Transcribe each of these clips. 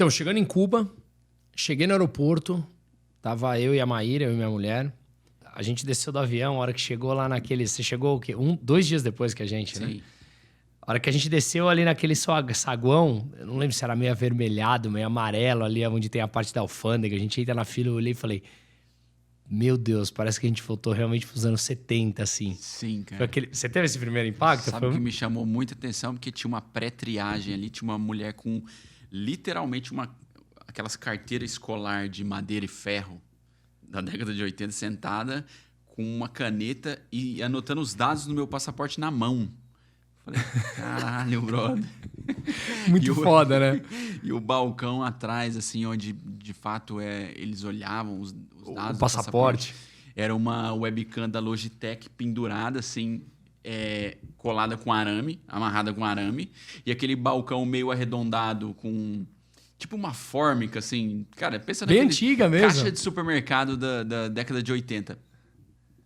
Então, chegando em Cuba, cheguei no aeroporto, tava eu e a Maíra, eu e minha mulher. A gente desceu do avião, a hora que chegou lá naquele... Você chegou o quê? 2 dias depois que a gente, Sim. né? A hora que a gente desceu ali naquele saguão, eu não lembro se era meio avermelhado, meio amarelo ali, onde tem a parte da alfândega. A gente entra na fila, eu olhei e falei... Meu Deus, parece que a gente voltou realmente pros anos 70, assim. Sim, cara. Você teve esse primeiro impacto? Sabe o que me chamou muita atenção? Porque tinha uma pré-triagem ali, tinha uma mulher com literalmente aquelas carteiras escolar de madeira e ferro da década de 80 sentada com uma caneta e anotando os dados do meu passaporte na mão. Falei, caralho, brother. Muito foda, né? E o balcão atrás, assim, onde de fato eles olhavam os dados O passaporte. Era uma webcam da Logitech pendurada, assim, colada com arame, amarrada com arame. E aquele balcão meio arredondado com... Tipo uma fórmica, assim. Cara, pensa bem naquele antiga mesmo. Caixa de supermercado da década de 80.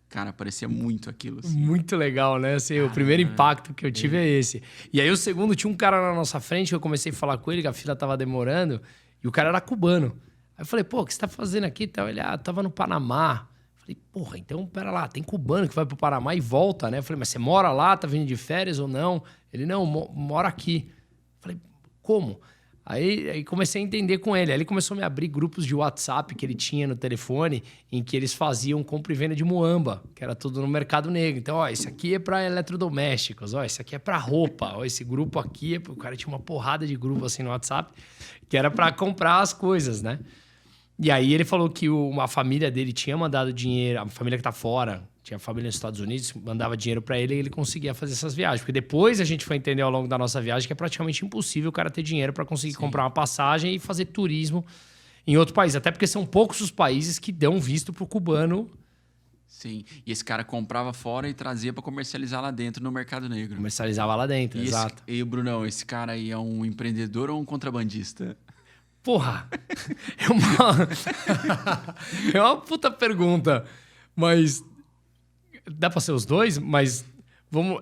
Cara, parecia muito aquilo, assim. Muito legal, né? Assim, o primeiro impacto que eu tive é esse. E aí o segundo, tinha um cara na nossa frente, eu comecei a falar com ele, que a fila tava demorando, e o cara era cubano. Aí eu falei, pô, o que você tá fazendo aqui? Ele, tava no Panamá. Eu falei, porra, então pera lá, tem cubano que vai pro Panamá e volta, né? Eu falei, mas você mora lá, tá vindo de férias ou não? Ele, não, mora aqui. Eu falei, como? Aí comecei a entender com ele. Aí ele começou a me abrir grupos de WhatsApp que ele tinha no telefone, em que eles faziam compra e venda de muamba, que era tudo no mercado negro. Então, ó, esse aqui é para eletrodomésticos, ó, esse aqui é para roupa, ó, esse grupo aqui é... O cara tinha uma porrada de grupo assim no WhatsApp, que era para comprar as coisas, né? E aí ele falou que a família dele tinha mandado dinheiro, a família que tá fora, tinha família nos Estados Unidos, mandava dinheiro para ele e ele conseguia fazer essas viagens. Porque depois a gente foi entender ao longo da nossa viagem que é praticamente impossível o cara ter dinheiro para conseguir comprar uma passagem e fazer turismo em outro país. Até porque são poucos os países que dão visto pro cubano. Sim, e esse cara comprava fora e trazia para comercializar lá dentro no mercado negro. Comercializava lá dentro, exato. E Brunão, esse cara aí é um empreendedor ou um contrabandista? Porra, é uma puta pergunta, mas dá pra ser os dois, mas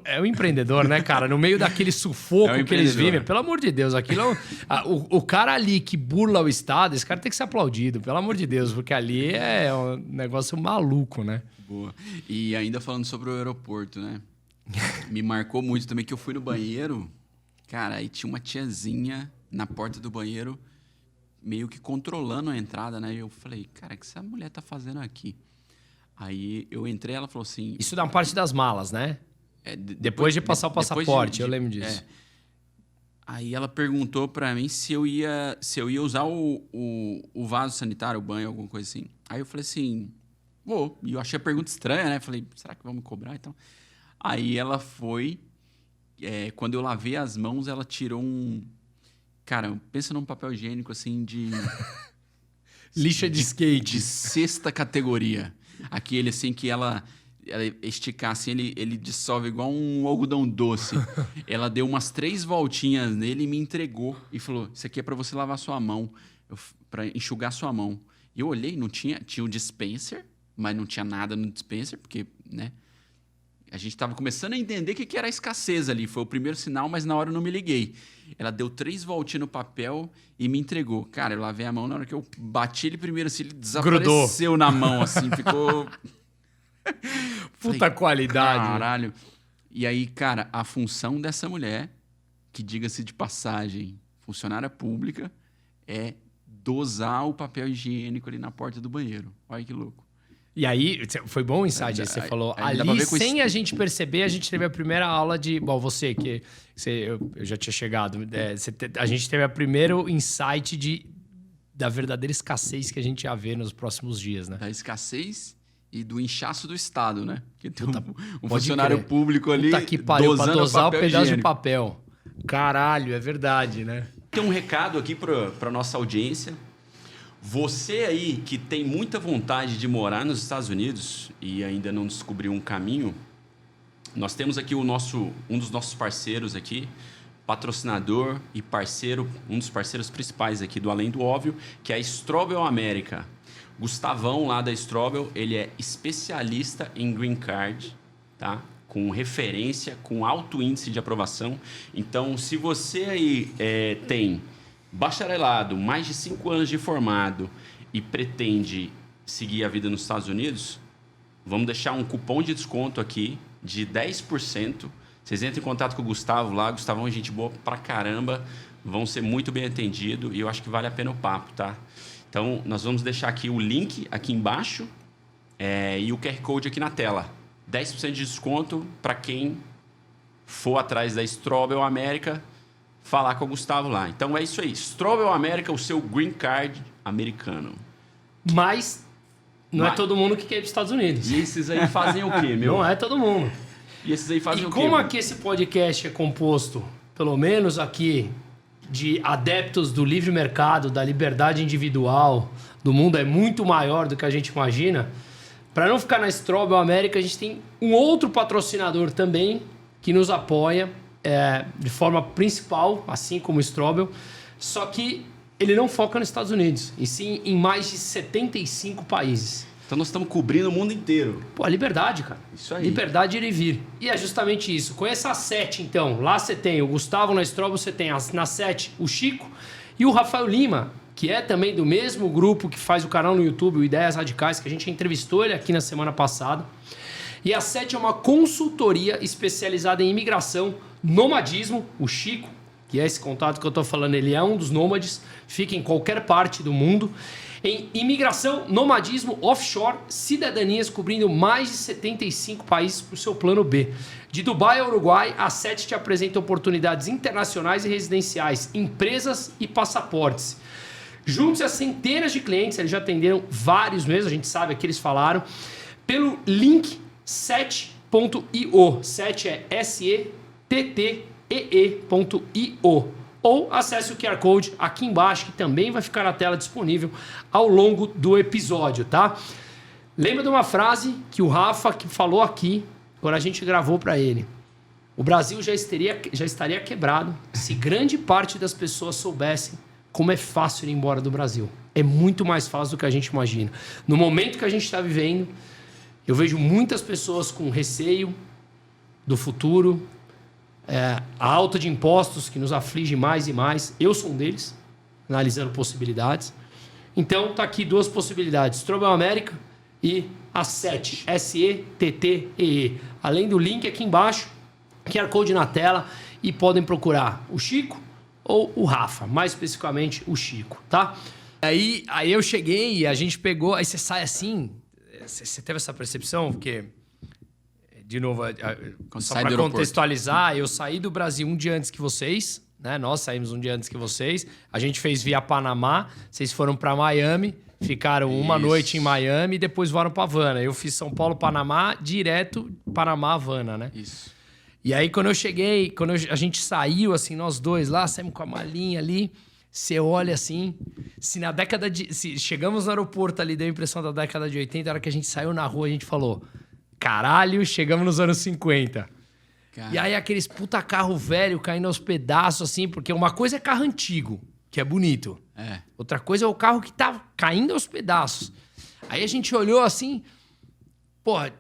é um empreendedor, né, cara? No meio daquele sufoco que eles vivem, pelo amor de Deus, aquilo o cara ali que burla o Estado, esse cara tem que ser aplaudido, pelo amor de Deus, porque ali é um negócio maluco, né? Boa. E ainda falando sobre o aeroporto, né? Me marcou muito também que eu fui no banheiro, cara, aí tinha uma tiazinha na porta do banheiro meio que controlando a entrada, né? E eu falei, cara, o que essa mulher tá fazendo aqui? Aí eu entrei, ela falou assim... Isso dá parte das malas, né? Depois de passar o passaporte, eu lembro disso. Aí ela perguntou pra mim se eu ia usar o vaso sanitário, o banho, alguma coisa assim. Aí eu falei assim, vou. E eu achei a pergunta estranha, né? Falei, será que vão me cobrar? Então... Aí ela foi... quando eu lavei as mãos, ela tirou um... Cara, pensa num papel higiênico, assim, de... Lixa de skate. De sexta categoria. Aquele, assim, que ela esticar, assim, ele dissolve igual um algodão doce. Ela deu umas 3 voltinhas nele e me entregou. E falou, isso aqui é pra você lavar sua mão, pra enxugar sua mão. E eu olhei, tinha um dispenser, mas não tinha nada no dispenser, porque, né... A gente estava começando a entender o que era a escassez ali. Foi o primeiro sinal, mas na hora eu não me liguei. Ela deu 3 voltinhas no papel e me entregou. Cara, eu lavei a mão, na hora que eu bati ele primeiro, assim, ele desapareceu Grudou na mão, assim, ficou... Puta Falei, qualidade. Caralho. E aí, cara, a função dessa mulher, que diga-se de passagem, funcionária pública, é dosar o papel higiênico ali na porta do banheiro. Olha que louco. E aí, foi bom o insight aí, você falou. Ali, sem a gente perceber, a gente teve a primeira aula de... Bom, eu já tinha chegado. A gente teve o primeiro insight da verdadeira escassez que a gente ia ver nos próximos dias, né? Da escassez e do inchaço do Estado, né? Que tem um pode funcionário crer. público ali Puta que pariu, pra dosar o pedaço higiênico. de papel. Caralho, é verdade, né? Tem um recado aqui pra nossa audiência. Você aí que tem muita vontade de morar nos Estados Unidos e ainda não descobriu um caminho, nós temos aqui um dos nossos parceiros aqui, patrocinador e parceiro, um dos parceiros principais aqui do Além do Óbvio, que é a Strobel América. Gustavão, lá da Strobel, ele é especialista em Green Card, tá? Com referência, com alto índice de aprovação. Então, se você aí tem bacharelado, mais de 5 anos de formado e pretende seguir a vida nos Estados Unidos, vamos deixar um cupom de desconto aqui de 10%. Vocês entram em contato com o Gustavo lá. Gustavão é gente boa pra caramba. Vão ser muito bem atendidos e eu acho que vale a pena o papo, tá? Então, nós vamos deixar aqui o link aqui embaixo e o QR Code aqui na tela. 10% de desconto para quem for atrás da Strobel América falar com o Gustavo lá. Então, é isso aí. Strobel América, o seu green card americano. Mas não é todo mundo que quer ir para os Estados Unidos. E esses aí fazem o quê, meu? Não é todo mundo. E esses aí fazem o quê? E como aqui esse podcast é composto, pelo menos aqui, de adeptos do livre mercado, da liberdade individual, do mundo é muito maior do que a gente imagina, para não ficar na Strobel América, a gente tem um outro patrocinador também que nos apoia de forma principal, assim como o Strobel, só que ele não foca nos Estados Unidos, e sim em mais de 75 países. Então nós estamos cobrindo o mundo inteiro. Pô, a liberdade, cara. Isso aí. Liberdade ir e vir. E é justamente isso. Conheça a 7, então. Lá você tem o Gustavo, na Strobel você tem na 7 o Chico e o Rafael Lima, que é também do mesmo grupo que faz o canal no YouTube, o Ideias Radicais, que a gente entrevistou ele aqui na semana passada. E a 7 é uma consultoria especializada em imigração, nomadismo. O Chico, que é esse contato que eu estou falando, ele é um dos nômades, fica em qualquer parte do mundo. Em imigração, nomadismo, offshore, cidadanias, cobrindo mais de 75 países para o seu plano B. De Dubai ao Uruguai, a 7 te apresenta oportunidades internacionais e residenciais, empresas e passaportes. Junte-se a centenas de clientes, eles já atenderam vários mesmo, a gente sabe que eles falaram, pelo link 7.io. 7 é SETTEE.io. Ou acesse o QR Code aqui embaixo, que também vai ficar na tela disponível ao longo do episódio, tá? Lembra de uma frase que o Rafa falou aqui, quando a gente gravou para ele. O Brasil já estaria quebrado se grande parte das pessoas soubessem como é fácil ir embora do Brasil. É muito mais fácil do que a gente imagina. No momento que a gente está vivendo, eu vejo muitas pessoas com receio do futuro, a alta de impostos que nos aflige mais e mais. Eu sou um deles, analisando possibilidades. Então, tá aqui duas possibilidades. Strobel América e a 7, SETTEE. Além do link aqui embaixo, QR Code na tela, e podem procurar o Chico ou o Rafa, mais especificamente o Chico, tá? Aí eu cheguei e a gente pegou, aí você sai assim, você teve essa percepção, porque... De novo, só para contextualizar, eu saí do Brasil um dia antes que vocês, né? Nós saímos um dia antes que vocês. A gente fez via Panamá, vocês foram para Miami, ficaram uma noite em Miami e depois voaram para Havana. Eu fiz São Paulo, Panamá, direto Panamá, Havana, né? Isso. E aí, quando eu cheguei, a gente saiu, assim, nós dois lá, saímos com a malinha ali, você olha assim, se chegamos no aeroporto ali, deu a impressão da década de 80, a hora que a gente saiu na rua, a gente falou... Caralho, chegamos nos anos 50. Caramba. E aí aqueles puta carro velho caindo aos pedaços, assim, porque uma coisa é carro antigo, que é bonito. Outra coisa é o carro que tá caindo aos pedaços. Aí a gente olhou assim, porra,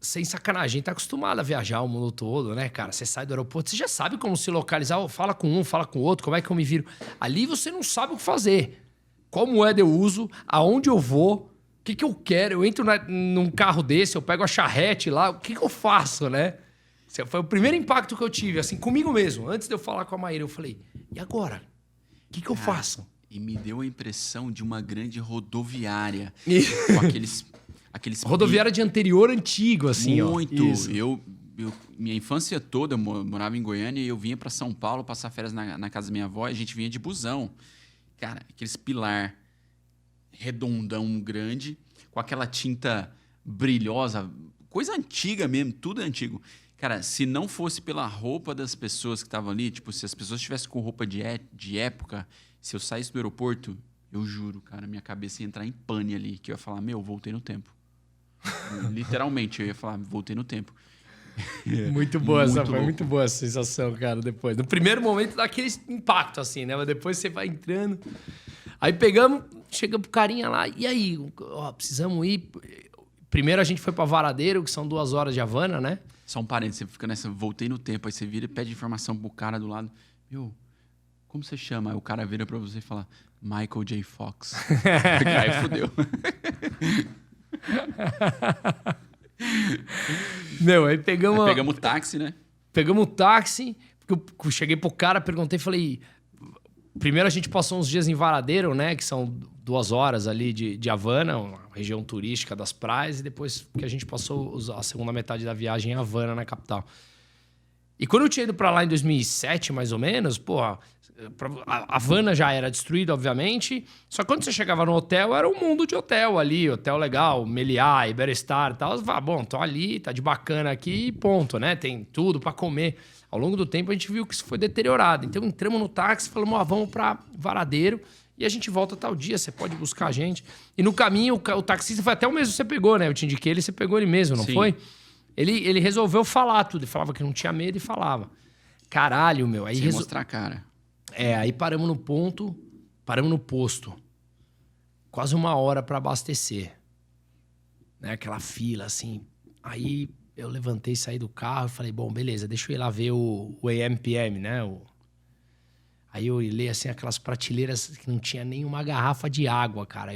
sem sacanagem, a gente tá acostumado a viajar o mundo todo, né, cara? Você sai do aeroporto, você já sabe como se localizar, fala com um, fala com o outro, como é que eu me viro. Ali você não sabe o que fazer. Qual moeda eu uso, aonde eu vou... O que eu quero? Eu entro num carro desse, eu pego a charrete lá, o que eu faço, né? Esse foi o primeiro impacto que eu tive, assim, comigo mesmo. Antes de eu falar com a Maíra, eu falei, e agora? O que eu faço? E me deu a impressão de uma grande rodoviária. Com aqueles rodoviária de anterior antigo, assim, muito. Ó. Minha infância toda, eu morava em Goiânia e eu vinha para São Paulo passar férias na casa da minha avó e a gente vinha de busão. Cara, aqueles pilar... redondão grande, com aquela tinta brilhosa, coisa antiga mesmo, tudo é antigo. Cara, se não fosse pela roupa das pessoas que estavam ali, tipo, se as pessoas estivessem com roupa de época, se eu saísse do aeroporto, eu juro, cara, minha cabeça ia entrar em pane ali, que eu ia falar, voltei no tempo. Literalmente, eu ia falar, voltei no tempo. Muito boa foi muito boa essa sensação, cara, depois. No primeiro momento dá aquele impacto, assim, né? Mas depois você vai entrando... Aí chega pro carinha lá, e aí, precisamos ir. Primeiro a gente foi pra Varadeiro, que são 2 horas de Havana, né? Só um parênteses, você fica nessa, voltei no tempo, aí você vira e pede informação pro cara do lado. como você chama? Aí o cara vira pra você e fala, Michael J. Fox. Aí fudeu. Meu, aí pegamos... Aí pegamos o táxi, né? Pegamos o táxi, porque eu cheguei pro cara, perguntei, falei... Primeiro a gente passou uns dias em Varadeiro, né? Que são 2 horas ali de Havana, uma região turística das praias. E depois que a gente passou a segunda metade da viagem em Havana, na capital. E quando eu tinha ido pra lá em 2007, mais ou menos, pô... A Havana já era destruída, obviamente. Só que quando você chegava no hotel, era um mundo de hotel ali. Hotel legal, Meliá, Iberostar e tal. Você fala, bom, tô ali, tá de bacana aqui e ponto, né? Tem tudo pra comer. Ao longo do tempo, a gente viu que isso foi deteriorado. Então, entramos no táxi e falamos, vamos pra Varadeiro e a gente volta tal dia, você pode buscar a gente. E no caminho, o taxista foi até o mesmo que você pegou, né? Eu te indiquei ele, você pegou ele mesmo, não Sim. foi? Ele resolveu falar tudo. Ele falava que não tinha medo e falava. Caralho, meu. Aí Sem mostrar a cara. aí paramos no posto. Quase 1 hora pra abastecer. Né? Aquela fila, assim. Aí eu levantei, saí do carro e falei, bom, beleza, deixa eu ir lá ver o AMPM, né? Aí eu olhei, assim, aquelas prateleiras que não tinha nenhuma garrafa de água, cara.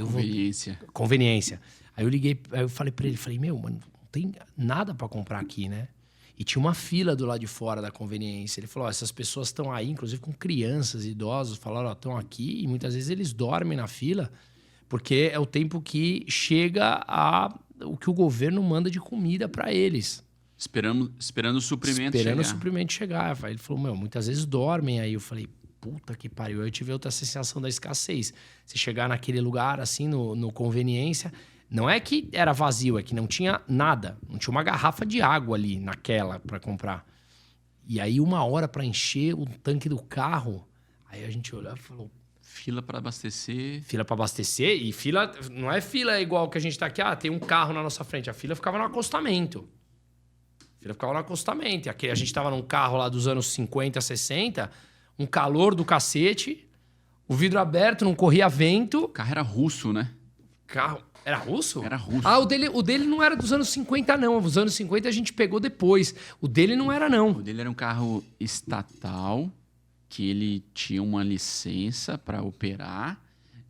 Conveniência. Aí eu liguei, aí eu falei pra ele, falei, meu, mano, não tem nada pra comprar aqui, né? E tinha uma fila do lado de fora da conveniência. Ele falou, essas pessoas estão aí, inclusive com crianças, idosos, falaram, estão aqui e muitas vezes eles dormem na fila porque é o tempo que chega o que o governo manda de comida para eles. Esperando o suprimento chegar. Esperando o suprimento chegar. Ele falou, meu, muitas vezes dormem aí. Eu falei, puta que pariu. Aí eu tive outra sensação da escassez. Você chegar naquele lugar, assim, no conveniência... Não é que era vazio, é que não tinha nada. Não tinha uma garrafa de água ali naquela para comprar. E aí 1 hora para encher o tanque do carro. Aí a gente olhou e falou... Fila para abastecer. Fila para abastecer. E fila... Não é fila igual que a gente tá aqui. Tem um carro na nossa frente. A fila ficava no acostamento. A gente tava num carro lá dos anos 50, 60. Um calor do cacete. O vidro aberto, não corria vento. O carro era russo, né? Era russo? Era russo. O dele não era dos anos 50, não. Os anos 50 a gente pegou depois. O dele não era, não. O dele era um carro estatal, que ele tinha uma licença para operar,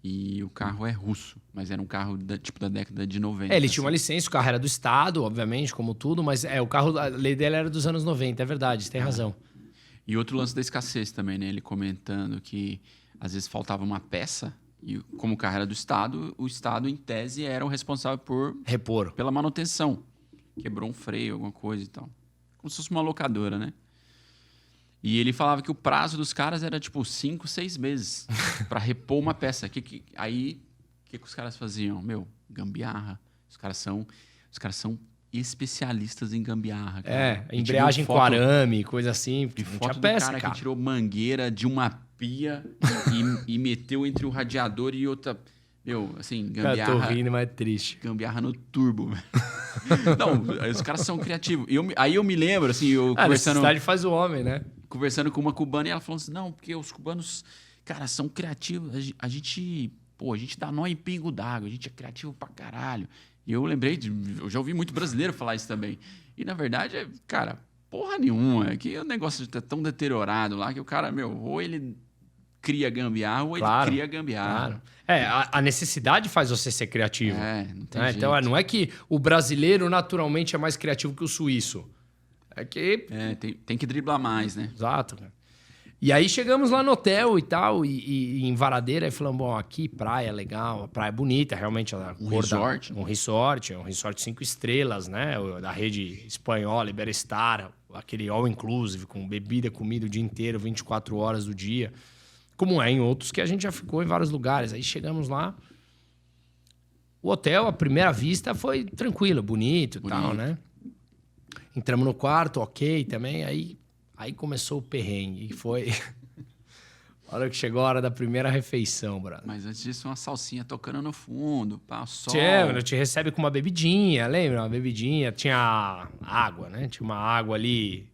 e o carro é russo. Mas era um carro da década de 90. Ele tinha uma licença, o carro era do Estado, obviamente, como tudo, mas o carro, a lei dele era dos anos 90, é verdade, você tem razão. E outro lance da escassez também, né? Ele comentando que às vezes faltava uma peça. E como o carro era do Estado, o Estado, em tese, era o responsável por... Repor. Pela manutenção. Quebrou um freio, alguma coisa e tal. Como se fosse uma locadora, né? E ele falava que o prazo dos caras era, 5, 6 meses para repor uma peça. Aí, o que os caras faziam? Meu, gambiarra. Os caras são especialistas em gambiarra. Cara. Embreagem com arame, coisa assim. De foto do cara que tirou mangueira de uma pia e meteu entre o radiador e outra... Meu, assim, gambiarra... Cara, tô rindo, mas é triste. Gambiarra no turbo. Não, os caras são criativos. Aí eu me lembro, assim, a necessidade faz o homem, né? Conversando com uma cubana e ela falando assim, não, porque os cubanos, cara, são criativos. A gente dá nó em pingo d'água, a gente é criativo pra caralho. E eu lembrei, eu já ouvi muito brasileiro falar isso também. E, na verdade, cara, porra nenhuma. É que o negócio tá tão deteriorado lá que o cara, ou ele cria gambiarra ou ele cria gambiarra. Claro. A necessidade faz você ser criativo. Não tem jeito. Então, não é que o brasileiro naturalmente é mais criativo que o suíço. É que... tem que driblar mais, né? Exato. E aí chegamos lá no hotel e tal, e em Varadeira, e falamos, bom, aqui praia legal, a praia é bonita, realmente. Resort. Um resort 5 estrelas, né? Da rede espanhola, Iberostar, aquele all-inclusive, com bebida, comida o dia inteiro, 24 horas do dia. Como é em outros que a gente já ficou em vários lugares. Aí chegamos lá, o hotel, à primeira vista, foi tranquilo, bonito e tal, né? Entramos no quarto, ok também, aí começou o perrengue, e foi... A hora que chegou a hora da primeira refeição, brother. Mas antes disso, uma salsinha tocando no fundo, pá, sol. Te recebe com uma bebidinha, lembra? Uma bebidinha, tinha água, né? Tinha uma água ali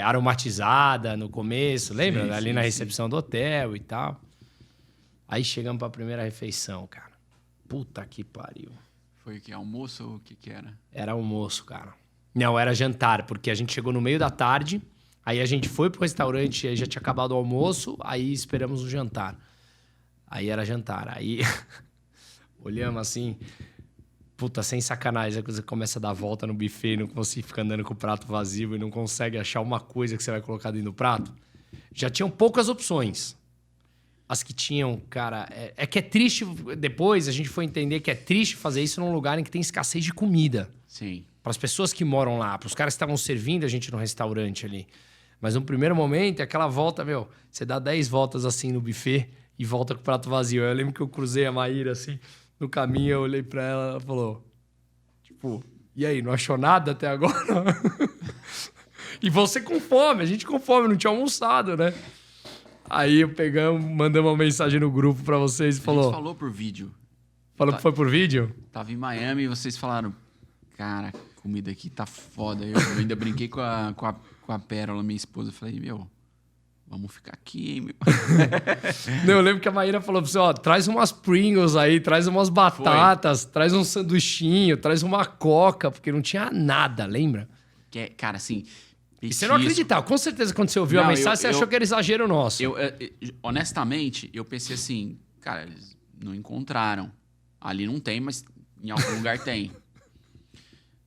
aromatizada no começo, lembra? Sim, ali na recepção do hotel e tal. Aí chegamos pra primeira refeição, cara. Puta que pariu. Foi o que? Almoço ou o que era? Era almoço, cara. Não, era jantar, porque a gente chegou no meio da tarde, Aí a gente foi pro restaurante, aí já tinha acabado o almoço, aí esperamos o jantar. Aí era jantar. Aí olhamos assim, puta, sem sacanagem, você começa a dar volta no buffet e não consegue ficar andando com o prato vazio e não consegue achar uma coisa que você vai colocar dentro do prato. Já tinham poucas opções. As que tinham, cara... É que é triste... Depois a gente foi entender que é triste fazer isso num lugar em que tem escassez de comida. Sim. Para as pessoas que moram lá, para os caras que estavam servindo a gente no restaurante ali. Mas no primeiro momento, é aquela volta, você dá 10 voltas assim no buffet e volta com o prato vazio. Eu lembro que eu cruzei a Maíra assim, no caminho, eu olhei para ela, ela falou, tipo, e aí, não achou nada até agora? E você com fome, a gente com fome, não tinha almoçado, né? Aí mandamos uma mensagem no grupo para vocês e falou... A gente falou por vídeo. Falou que foi por vídeo? Tava em Miami e vocês falaram, cara, a comida aqui tá foda. Eu ainda brinquei com a Pérola, minha esposa. Eu falei, vamos ficar aqui, hein, meu? Não, eu lembro que a Maíra falou pra você, traz umas Pringles aí, traz umas batatas, traz um sanduichinho, traz uma coca, porque não tinha nada, lembra? Cara, assim... E você não acreditava. Com certeza, quando você ouviu a mensagem, você achou que era exagero nosso. Honestamente, eu pensei assim, cara, eles não encontraram. Ali não tem, mas em algum lugar tem.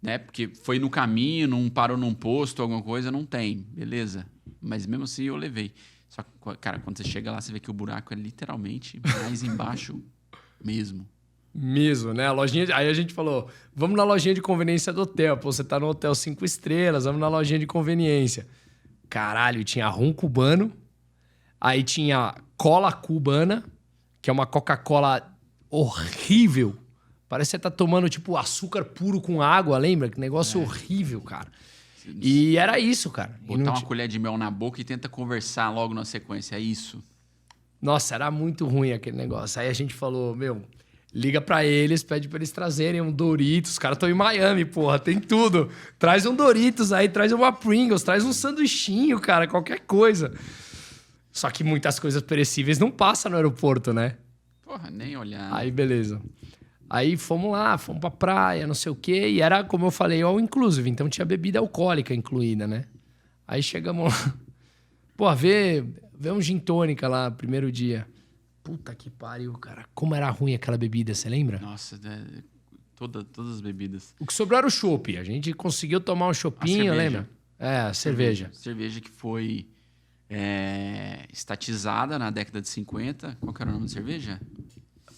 Né? Porque foi no caminho, não parou num posto, alguma coisa, não tem. Beleza. Mas mesmo assim eu levei. Só que, cara, quando você chega lá, você vê que o buraco é literalmente mais embaixo mesmo. Mesmo, né? A lojinha Aí a gente falou, vamos na lojinha de conveniência do hotel. Pô, você tá no hotel 5 estrelas, vamos na lojinha de conveniência. Caralho, tinha rum cubano, aí tinha cola cubana, que é uma Coca-Cola horrível. Parece que você tá tomando, tipo, açúcar puro com água, lembra? Que negócio horrível, cara. E era isso, cara. Botar uma colher de mel na boca e tenta conversar logo na sequência, é isso. Nossa, era muito ruim aquele negócio. Aí a gente falou, liga pra eles, pede pra eles trazerem um Doritos. Os caras estão em Miami, porra, tem tudo. Traz um Doritos aí, traz uma Pringles, traz um sanduichinho, cara, qualquer coisa. Só que muitas coisas perecíveis não passam no aeroporto, né? Porra, nem olhar. Aí, beleza. Aí fomos lá, fomos pra praia, não sei o quê. E era, como eu falei, all inclusive. Então tinha bebida alcoólica incluída, né? Aí chegamos lá. Pô, vê um gin tônica lá, primeiro dia. Puta que pariu, cara. Como era ruim aquela bebida, você lembra? Nossa, todas as bebidas. O que sobrou era o chopp. A gente conseguiu tomar um choppinho, lembra? A cerveja. Cerveja que foi estatizada na década de 50. Qual que era o nome da cerveja?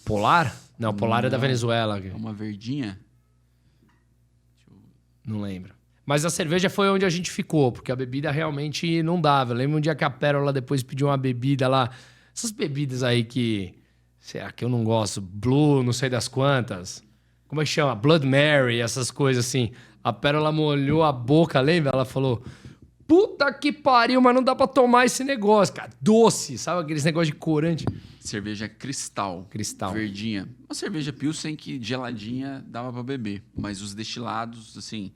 Polar? Não, Polar é da Venezuela. É uma verdinha. Não lembro. Mas a cerveja foi onde a gente ficou, porque a bebida realmente não dava. Eu lembro um dia que a Pérola depois pediu uma bebida lá. Essas bebidas aí que eu não gosto. Blue, não sei das quantas. Como é que chama? Blood Mary, essas coisas assim. A Pérola molhou a boca, lembra? Ela falou, puta que pariu, mas não dá pra tomar esse negócio, cara. Doce, sabe aqueles negócios de corante? Cerveja Cristal. Verdinha. Uma cerveja Pilsen que geladinha dava pra beber. Mas os destilados, assim,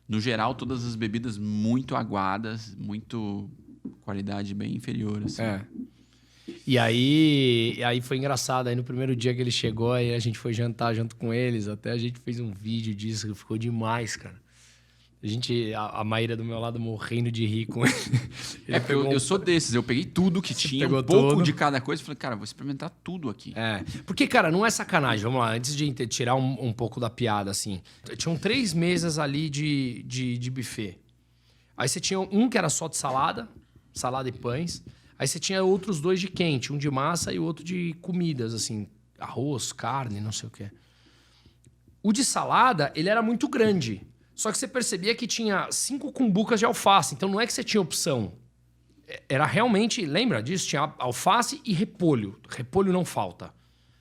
no geral, todas as bebidas muito aguadas, muito qualidade bem inferior, assim. E aí foi engraçado. Aí no primeiro dia que ele chegou, aí a gente foi jantar junto com eles. Até a gente fez um vídeo disso que ficou demais, cara. A Maíra do meu lado morrendo de rir com ele. Eu sou desses. Eu peguei tudo que tinha, um pouco tudo de cada coisa. E falei, cara, vou experimentar tudo aqui. Porque, cara, não é sacanagem. Vamos lá, antes de tirar um pouco da piada, assim. Tinham 3 mesas ali de buffet. Aí você tinha um que era só de salada e pães. Aí você tinha outros 2 de quente, um de massa e o outro de comidas, assim, arroz, carne, não sei o quê. O de salada, ele era muito grande. Só que você percebia que tinha 5 cumbucas de alface. Então não é que você tinha opção. Era realmente, lembra disso? Tinha alface e repolho. Repolho não falta.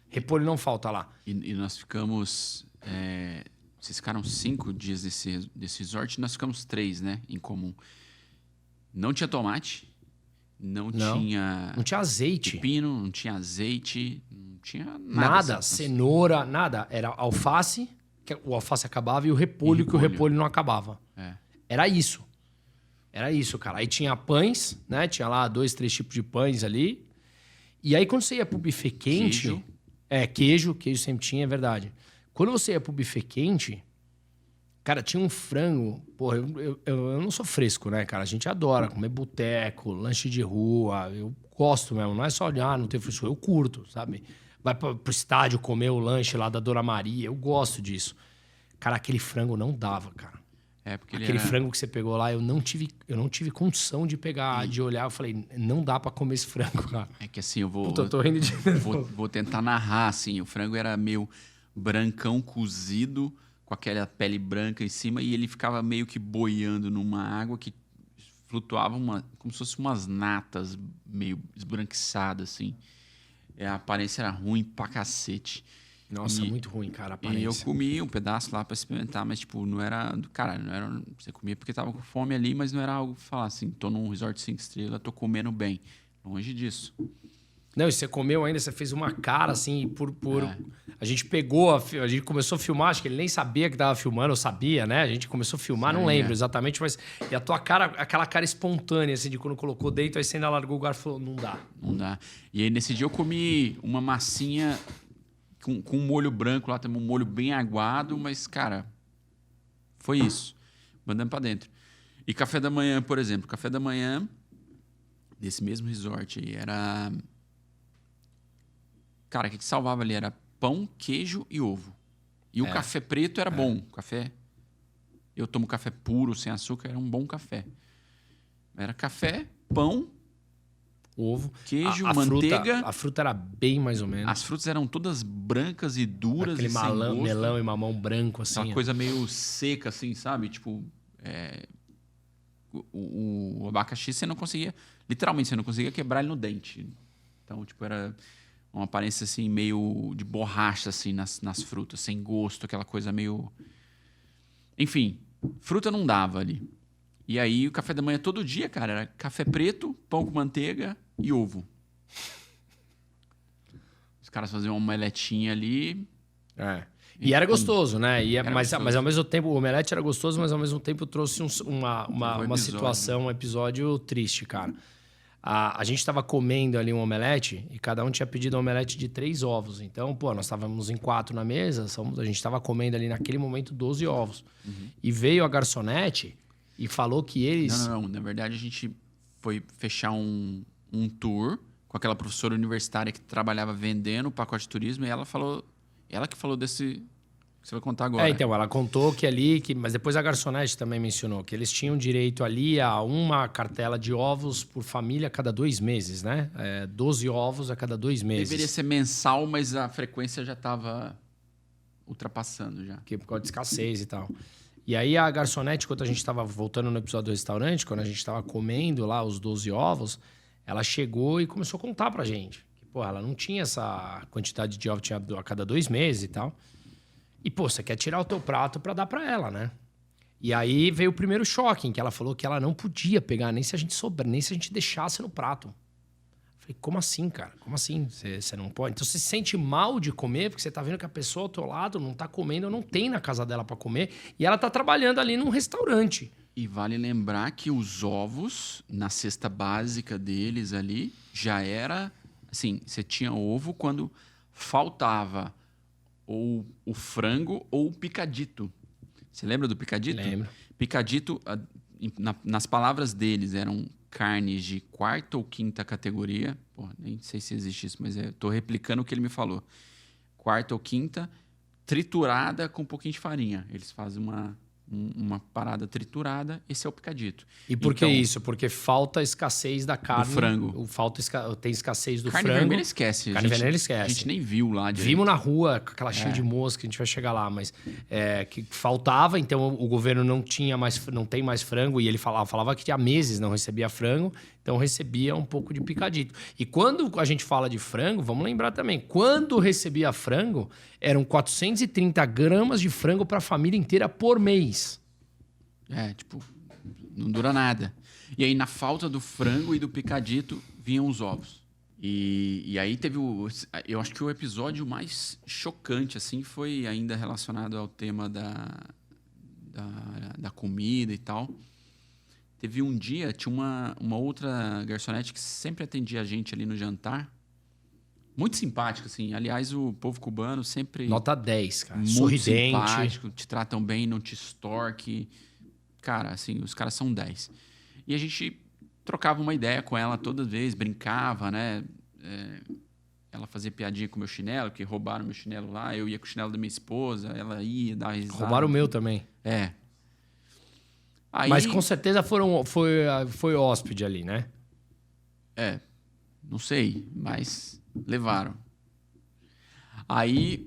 Repolho não falta lá. E nós ficamos... vocês ficaram 5 dias desse resort, nós ficamos 3, né? Em comum. Não tinha tomate. Não tinha azeite. Pepino, não tinha azeite, não tinha nada. Nada, cenoura, nada. Era alface, que o alface acabava, e o repolho, que o repolho não acabava. Era isso. Era isso, cara. Aí tinha pães, né? Tinha lá 2, 3 tipos de pães ali. E aí quando você ia pro buffet quente... Queijo sempre tinha, é verdade. Quando você ia pro buffet quente, Cara, tinha um frango. Porra, eu não sou fresco, né, cara? A gente adora comer boteco, lanche de rua. Eu gosto mesmo. Não é só de, não tem frescura. Eu curto, sabe? Vai pro estádio comer o lanche lá da Dona Maria. Eu gosto disso. Cara, aquele frango não dava, cara. Porque Aquele frango que você pegou lá, eu não tive condição de pegar, de olhar. Eu falei, não dá pra comer esse frango, cara. É que assim, eu vou... Puta, eu tô rindo de... Vou tentar narrar, assim. O frango era meio brancão, cozido, com aquela pele branca em cima, e ele ficava meio que boiando numa água que flutuava como se fossem umas natas meio esbranquiçadas, assim. A aparência era ruim pra cacete. Nossa, muito ruim, cara, a aparência. E eu comi um pedaço lá pra experimentar, mas, tipo, não era... Cara, não era... Você comia porque tava com fome ali, mas não era algo que falar assim, tô num resort 5 estrelas, tô comendo bem. Longe disso. Não, e você comeu ainda, você fez uma cara assim, A gente pegou, a gente começou a filmar, acho que ele nem sabia que tava filmando, eu sabia, né? A gente começou a filmar, não lembro exatamente, mas... E a tua cara, aquela cara espontânea, assim, de quando colocou dentro, aí você ainda largou o garfo e falou, não dá. Não dá. E aí, nesse dia, eu comi uma massinha com um molho branco lá, também um molho bem aguado, mas, cara, foi isso. Mandando pra dentro. E café da manhã, por exemplo. Café da manhã, desse mesmo resort aí, era... Cara, o que salvava ali era pão, queijo e ovo. E o café preto era bom. Café... Eu tomo café puro, sem açúcar, era um bom café. Era café, pão, ovo, queijo, manteiga. A fruta era bem mais ou menos. As frutas eram todas brancas e duras. Aquele e sem gosto. melão e mamão branco, assim. Aquela coisa meio seca, assim, sabe? Tipo, o abacaxi você não conseguia... Literalmente, você não conseguia quebrar ele no dente. Então, tipo, era uma aparência, assim, meio de borracha, assim, nas frutas. Sem gosto, aquela coisa meio... Enfim, fruta não dava ali. E aí, o café da manhã todo dia, cara, era café preto, pão com manteiga e ovo. Os caras faziam uma omeletinha ali. E era gostoso, né? Mas gostoso. ao mesmo tempo, o omelete era gostoso, mas ao mesmo tempo trouxe uma situação, um episódio triste, cara. A gente estava comendo ali um omelete e cada um tinha pedido um omelete de 3 ovos. Então, pô, nós estávamos em 4 na mesa, a gente estava comendo ali naquele momento 12 ovos. E veio a garçonete e falou que eles... Não. Na verdade, a gente foi fechar um tour com aquela professora universitária que trabalhava vendendo o pacote de turismo e ela que falou desse... que você vai contar agora. Então, ela contou que ali... Mas depois a garçonete também mencionou que eles tinham direito ali a uma cartela de ovos por família a cada 2 meses, né? 12 ovos a cada 2 meses. Deveria ser mensal, mas a frequência já estava ultrapassando já. Por causa de escassez e tal. E aí a garçonete, quando a gente estava voltando no episódio do restaurante, quando a gente estava comendo lá os 12 ovos, ela chegou e começou a contar pra gente. Que, pô, ela não tinha essa quantidade de ovos, tinha a cada 2 meses e tal. E, pô, você quer tirar o teu prato pra dar pra ela, né? E aí veio o primeiro choque, em que ela falou que ela não podia pegar, nem se a gente deixasse no prato. Falei, como assim, cara? Como assim? Você não pode? Então você se sente mal de comer, porque você tá vendo que a pessoa ao teu lado não tá comendo, não tem na casa dela pra comer, e ela tá trabalhando ali num restaurante. E vale lembrar que os ovos, na cesta básica deles ali, já era... Assim, você tinha ovo quando faltava ou o frango ou o picadito. Você lembra do picadito? Lembro. Picadito, nas palavras deles, eram carnes de 4ª ou 5ª categoria. Pô, nem sei se existe isso, mas estou replicando o que ele me falou. 4ª ou 5ª, triturada com um pouquinho de farinha. Eles fazem uma parada triturada, esse é o picadito. E por que isso? Porque falta escassez da carne. Do frango. Tem escassez do carne frango. Vermelha esquece. Carne vermelha esquece. A gente nem viu lá direito. Vimos na rua, com aquela cheia de mosca, a gente vai chegar lá, mas que faltava, então o governo não tem mais frango, e ele falava que há meses não recebia frango, então recebia um pouco de picadito. E quando a gente fala de frango, vamos lembrar também, quando recebia frango, eram 430 gramas de frango para a família inteira por mês. Tipo, não dura nada. E aí, na falta do frango e do picadito, vinham os ovos. E aí teve eu acho que o episódio mais chocante, assim, foi ainda relacionado ao tema da comida e tal. Teve um dia, tinha uma outra garçonete que sempre atendia a gente ali no jantar. Muito simpática, assim. Aliás, o povo cubano sempre... Nota 10, cara. muito Sorridente. simpático, te tratam bem, não te extorque. Cara, assim, os caras são 10. E a gente trocava uma ideia com ela toda vez, brincava, né? Ela fazia piadinha com o meu chinelo, que roubaram meu chinelo lá. Eu ia com o chinelo da minha esposa, ela ia dar risada. Roubaram o meu também. Aí, Mas com certeza foi hóspede ali, né? Não sei, mas levaram. Aí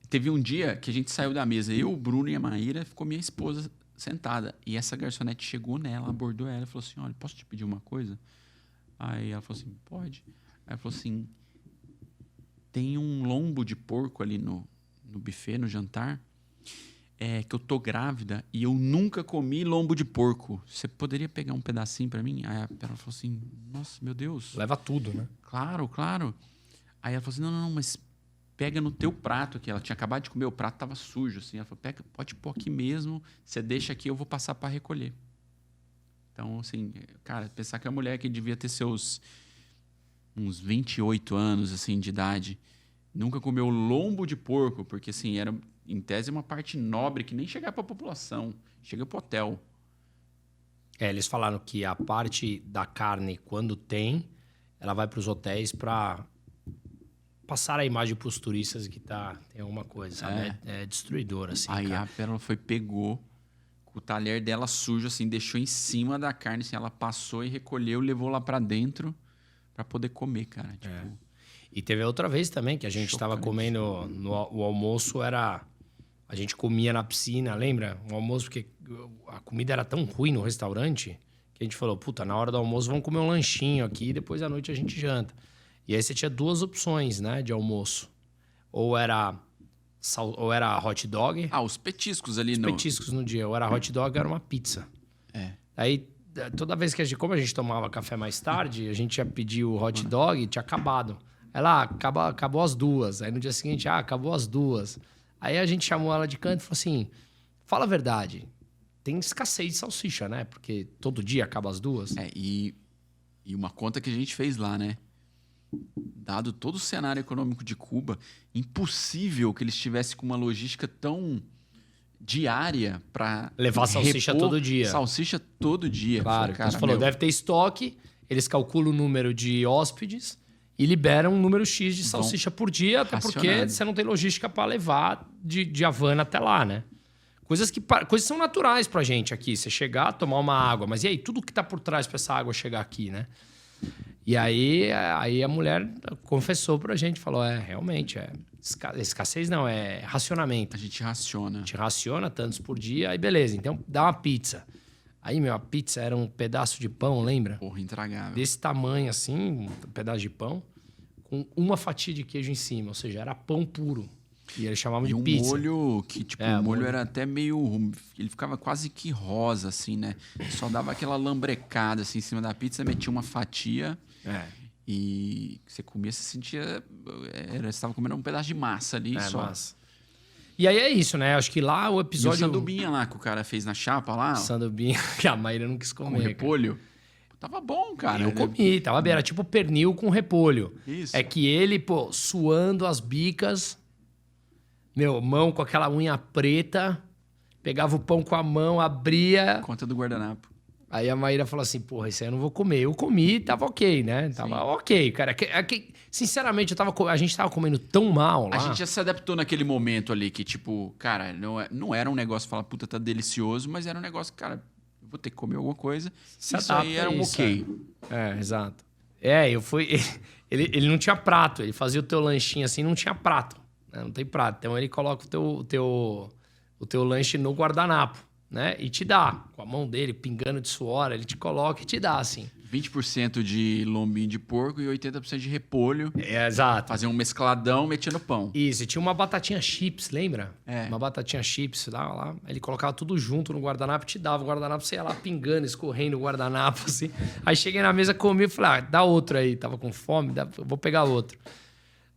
teve um dia que a gente saiu da mesa, eu, o Bruno e a Maíra, ficou minha esposa sentada. E essa garçonete chegou nela, abordou ela e falou assim: olha, posso te pedir uma coisa? Aí ela falou assim: pode. Aí ela falou assim: tem um lombo de porco ali no buffet, no jantar, que eu tô grávida e eu nunca comi lombo de porco. Você poderia pegar um pedacinho pra mim? Aí ela falou assim: nossa, meu Deus. Leva tudo, né? Claro, claro. Aí ela falou assim: não, mas pega no teu prato aqui. Ela tinha acabado de comer, o prato tava sujo, assim. Ela falou: pega, pode pôr aqui mesmo, você deixa aqui, eu vou passar pra recolher. Então, assim, cara, pensar que a mulher que devia ter seus uns 28 anos, assim, de idade, nunca comeu lombo de porco, porque, assim, era, em tese, uma parte nobre que nem chegava pra população, chega pro hotel. Eles falaram que a parte da carne, quando tem, ela vai pros hotéis pra passar a imagem pros turistas que tem alguma coisa, sabe? É destruidor, assim, Aí cara. a Pérola pegou o talher dela sujo, assim, deixou em cima da carne, assim, ela passou e recolheu, levou lá pra dentro pra poder comer, cara. Tipo, E teve outra vez também que a gente estava comendo, o almoço era... A gente comia na piscina, lembra? O almoço, porque a comida era tão ruim no restaurante que a gente falou, puta, na hora do almoço vamos comer um lanchinho aqui e depois à noite a gente janta. E aí você tinha duas opções, né, de almoço. Ou era hot dog... os petiscos ali petiscos no dia. Ou era hot dog, era uma pizza. Aí, toda vez que como a gente tomava café mais tarde, a gente ia pedir o hot dog e tinha acabado. Aí lá, acabou as duas. Aí no dia seguinte, acabou as duas. Aí a gente chamou ela de canto e falou assim, fala a verdade, tem escassez de salsicha, né? Porque todo dia acaba as duas. E uma conta que a gente fez lá, né? Dado todo o cenário econômico de Cuba, impossível que eles tivessem com uma logística tão diária para levar salsicha todo dia. Salsicha todo dia. Claro, cara, você falou, deve ter estoque, eles calculam o número de hóspedes e liberam um número X de salsicha por dia, até porque você não tem logística para levar de Havana até lá, né? Coisas que são naturais pra gente aqui. Você chegar, tomar uma água, mas e aí? Tudo que tá por trás pra essa água chegar aqui, né? E aí a mulher confessou pra gente, falou, realmente, escassez não, é racionamento. A gente raciona. A gente raciona tantos por dia, aí beleza, então dá uma pizza. Aí, a pizza era um pedaço de pão, lembra? Porra, intragável. Desse tamanho assim, um pedaço de pão, com uma fatia de queijo em cima, ou seja, era pão puro. E eles chamavam de pizza. E um molho que, tipo, o molho era até meio... Ele ficava quase que rosa, assim, né? Só dava aquela lambrecada, assim, em cima da pizza, metia uma fatia... E você comia, você sentia... Você estava comendo um pedaço de massa ali só. Massa. E aí é isso, né? Acho que lá o episódio... E o sandubinha lá que o cara fez na chapa lá... Sandubinha que a Maíra não quis comer. Com repolho. Tava bom, cara. Eu comi, tava bem. Era tipo pernil com repolho. Isso. É que ele, suando as bicas... mão com aquela unha preta... Pegava o pão com a mão, abria... Conta do guardanapo. Aí a Maíra falou assim, porra, isso aí eu não vou comer. Eu comi, tava ok, né? Tava ok, cara. Sinceramente, a gente tava comendo tão mal lá. A gente já se adaptou naquele momento ali que, tipo, cara, não era um negócio que fala, puta, tá delicioso, mas era um negócio que, cara, eu vou ter que comer alguma coisa. Isso aí era um ok. Exato. Eu fui... Ele não tinha prato. Ele fazia o teu lanchinho assim, não tinha prato. Né? Não tem prato. Então ele coloca o teu lanche no guardanapo. Né? E te dá, com a mão dele, pingando de suor, ele te coloca e te dá, assim. 20% de lombinho de porco e 80% de repolho. Exato. Fazer um mescladão, metia no pão. Isso, e tinha uma batatinha chips, lembra? É. Uma batatinha chips, lá. Ele colocava tudo junto no guardanapo, te dava o guardanapo, você ia lá pingando, escorrendo o guardanapo, assim. Aí cheguei na mesa, comi e falei, dá outro aí. Tava com fome, vou pegar outro.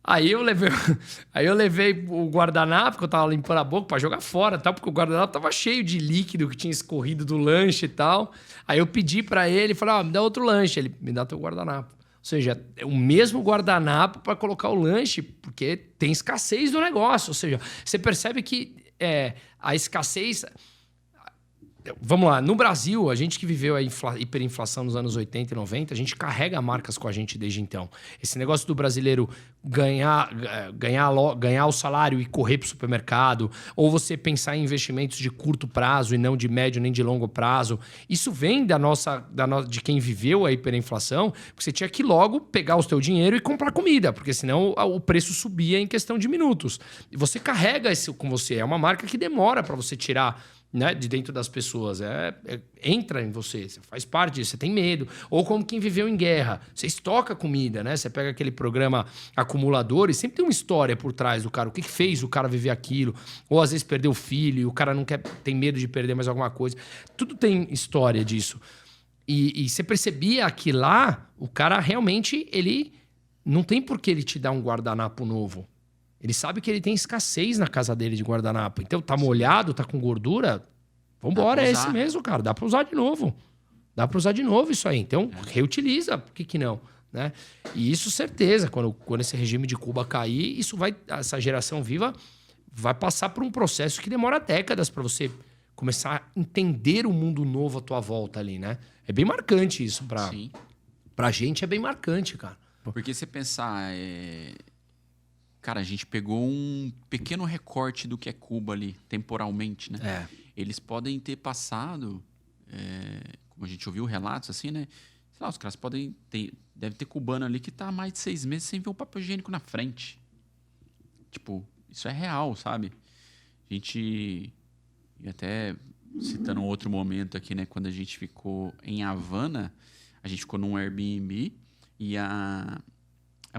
Aí eu levei o guardanapo, que eu tava limpando a boca pra jogar fora, tal, porque o guardanapo tava cheio de líquido que tinha escorrido do lanche e tal. Aí eu pedi pra ele, falei, me dá outro lanche. Ele, me dá teu guardanapo. Ou seja, é o mesmo guardanapo para colocar o lanche, porque tem escassez do negócio. Ou seja, você percebe que a escassez... Vamos lá, no Brasil, a gente que viveu a hiperinflação nos anos 80 e 90, a gente carrega marcas com a gente desde então. Esse negócio do brasileiro ganhar o salário e correr para o supermercado, ou você pensar em investimentos de curto prazo e não de médio nem de longo prazo, isso vem de quem viveu a hiperinflação, porque você tinha que logo pegar o seu dinheiro e comprar comida, porque senão o preço subia em questão de minutos. E você carrega isso com você, é uma marca que demora para você tirar, né, de dentro das pessoas. Entra em você faz parte disso, você tem medo. Ou como quem viveu em guerra, você estoca comida, né? Você pega aquele programa acumulador e sempre tem uma história por trás do cara. O que fez o cara viver aquilo? Ou às vezes perdeu o filho e o cara tem medo de perder mais alguma coisa. Tudo tem história disso. E você percebia que lá, o cara realmente, ele não tem por que ele te dar um guardanapo novo. Ele sabe que ele tem escassez na casa dele de guardanapo. Então, tá molhado, tá com gordura, vambora, é esse mesmo, cara. Dá pra usar de novo. Dá pra usar de novo isso aí. Então, reutiliza, por que não? Né? E isso, certeza, quando esse regime de Cuba cair, essa geração viva vai passar por um processo que demora décadas para você começar a entender o mundo novo à tua volta ali, né? É bem marcante isso. Pra gente é bem marcante, cara. Porque você pensar... Cara, a gente pegou um pequeno recorte do que é Cuba ali, temporalmente, né? Eles podem ter passado, como a gente ouviu relatos assim, né? Sei lá, os caras deve ter cubano ali que tá há mais de 6 meses sem ver um papel higiênico na frente. Tipo, isso é real, sabe? A gente, e até citando um outro momento aqui, né? Quando a gente ficou em Havana, a gente ficou num Airbnb e a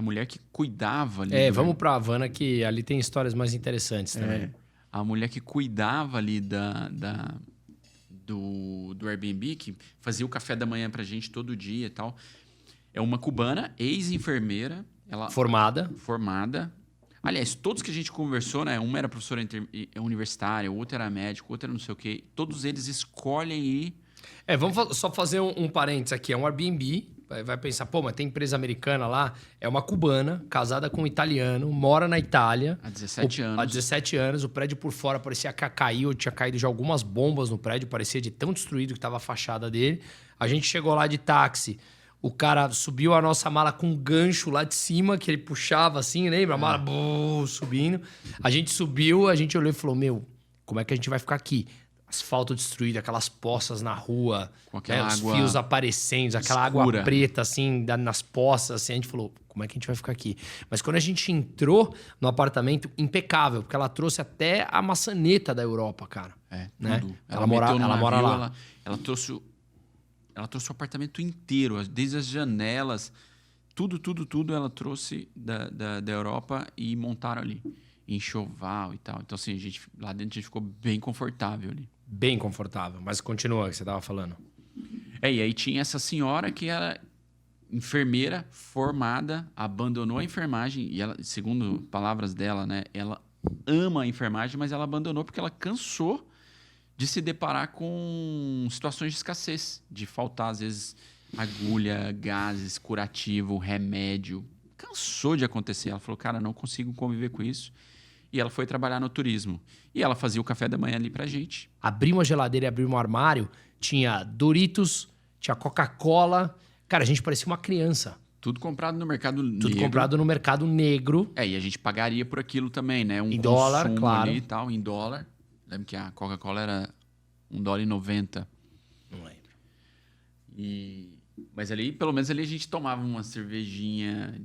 mulher que cuidava ali... vamos pra Havana, que ali tem histórias mais interessantes também. A mulher que cuidava ali do Airbnb, que fazia o café da manhã pra gente todo dia e tal. É uma cubana, ex-enfermeira. Formada. Aliás, todos que a gente conversou, né? Uma era professora universitária, o outro era médico, o outro era não sei o quê. Todos eles escolhem ir... Vamos só fazer um parênteses aqui. É um Airbnb... Vai pensar, mas tem empresa americana lá, é uma cubana, casada com um italiano, mora na Itália. Há 17 anos. Há 17 anos, o prédio por fora parecia que caiu, tinha caído já algumas bombas no prédio, parecia de tão destruído que estava a fachada dele. A gente chegou lá de táxi, o cara subiu a nossa mala com um gancho lá de cima, que ele puxava assim, lembra? A mala subindo. A gente subiu, a gente olhou e falou, como é que a gente vai ficar aqui? Asfalto destruído, aquelas poças na rua, com aquela os fios aparecendo, aquela água preta, assim, nas poças, assim. A gente falou, como é que a gente vai ficar aqui? Mas quando a gente entrou no apartamento, impecável, porque ela trouxe até a maçaneta da Europa, cara. Né? Tudo. Ela mora lá. Ela trouxe o apartamento inteiro, desde as janelas, tudo ela trouxe da Europa e montaram ali. Enxoval e tal. Então, assim, lá dentro a gente ficou bem confortável ali. Bem confortável. Mas continua o que você estava falando. E aí tinha essa senhora que era enfermeira formada, abandonou a enfermagem, e ela, segundo palavras dela, né, ela ama a enfermagem, mas ela abandonou porque ela cansou de se deparar com situações de escassez, de faltar, às vezes, agulha, gases, curativo, remédio. Cansou de acontecer. Ela falou, cara, não consigo conviver com isso. E ela foi trabalhar no turismo. E ela fazia o café da manhã ali pra gente. Abriu uma geladeira e abriu um armário, tinha Doritos, tinha Coca-Cola. Cara, a gente parecia uma criança. Tudo comprado no mercado negro. Tudo comprado no mercado negro. E a gente pagaria por aquilo também, né? Em dólar, claro. Ali e tal, em dólar. Lembro que a Coca-Cola era $1,90. Não lembro. Mas ali, pelo menos ali a gente tomava uma cervejinha...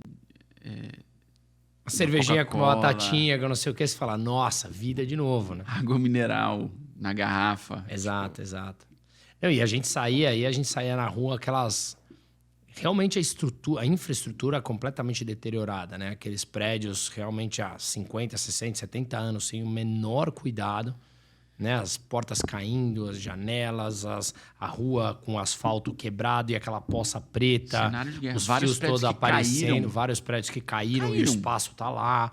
Uma cervejinha com uma batatinha, com não sei o que, você fala, nossa, vida de novo, né? Água mineral na garrafa. Exato. E a gente saía na rua, aquelas... Realmente a infraestrutura completamente deteriorada, né? Aqueles prédios realmente há 50, 60, 70 anos sem o menor cuidado, né? As portas caindo, as janelas, a rua com asfalto quebrado e aquela poça preta. Cenário de guerra. Os fios todos aparecendo, vários prédios que caíram e o espaço tá lá.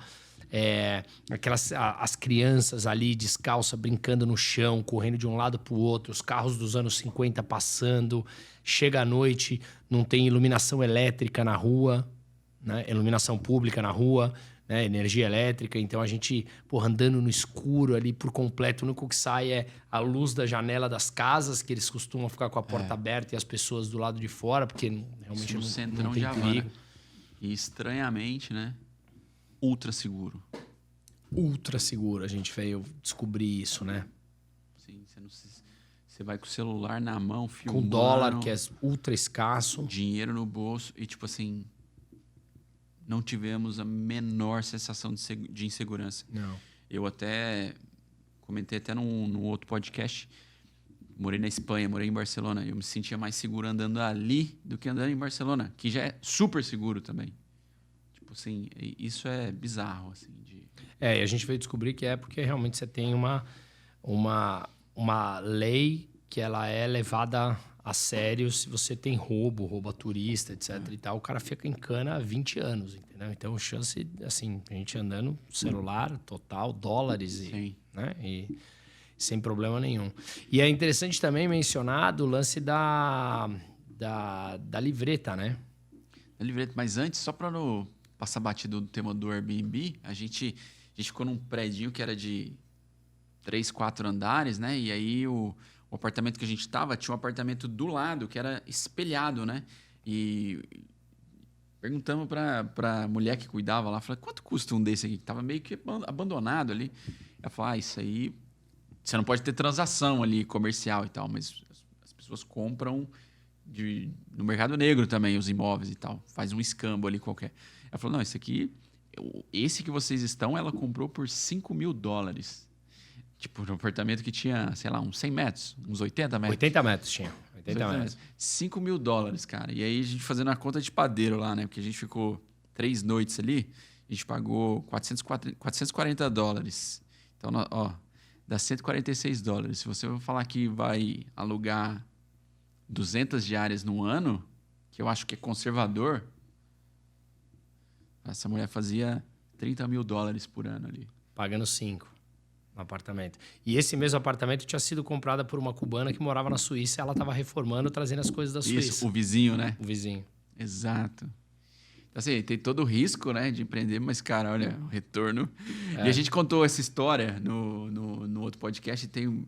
as crianças ali descalça, brincando no chão, correndo de um lado para o outro, os carros dos anos 50 passando, chega à noite, não tem iluminação elétrica na rua, né? Iluminação pública na rua, né? Energia elétrica, então a gente, andando no escuro ali por completo, o único que sai é a luz da janela das casas, que eles costumam ficar com a porta aberta e as pessoas do lado de fora, porque realmente não tem perigo. E estranhamente, né? Ultra seguro. Ultra seguro, a gente veio descobrir isso, né? Sim, você vai com o celular na mão, filmando. Com dólar, que é ultra escasso. Dinheiro no bolso e, tipo assim, não tivemos a menor sensação de insegurança. Não. Eu até comentei num outro podcast, morei na Espanha, morei em Barcelona, eu me sentia mais seguro andando ali do que andando em Barcelona, que já é super seguro também. Tipo assim, isso é bizarro, assim. E a gente veio descobrir que é porque realmente você tem uma lei que ela é levada a sério se você tem roubo a turista, etc. e tal. O cara fica em cana há 20 anos, entendeu? Então, chance, assim, a gente andando, celular, total, dólares, né? E sem problema nenhum. E é interessante também mencionar o lance da livreta, né? Da livreta, mas antes, só para não passar batido do tema do Airbnb, a gente ficou num prédio que era de 3, 4 andares, né? E aí o apartamento que a gente estava tinha um apartamento do lado que era espelhado, né? E perguntamos para a mulher que cuidava lá, falei, quanto custa um desse aqui? Que tava meio que abandonado ali. Ela falou, isso aí, você não pode ter transação ali comercial e tal, mas as pessoas compram no mercado negro também os imóveis e tal. Faz um escambo ali qualquer. Ela falou, não, esse que vocês estão, ela comprou por $5.000. Tipo, um apartamento que tinha, sei lá, uns 100 metros, uns 80 metros. 80 metros tinha. 80 metros. $5.000, cara. E aí a gente fazendo a conta de padeiro lá, né? Porque a gente ficou 3 noites ali, a gente pagou $440. Então, dá $146. Se você for falar que vai alugar 200 diárias no ano, que eu acho que é conservador, essa mulher fazia $30.000 por ano ali. Pagando 5 no apartamento. E esse mesmo apartamento tinha sido comprado por uma cubana que morava na Suíça. Ela estava reformando, trazendo as coisas da Suíça. Isso, o vizinho, né? O vizinho. Exato. Então, assim, tem todo o risco, né, de empreender, mas, cara, olha, o retorno... E a gente contou essa história no outro podcast e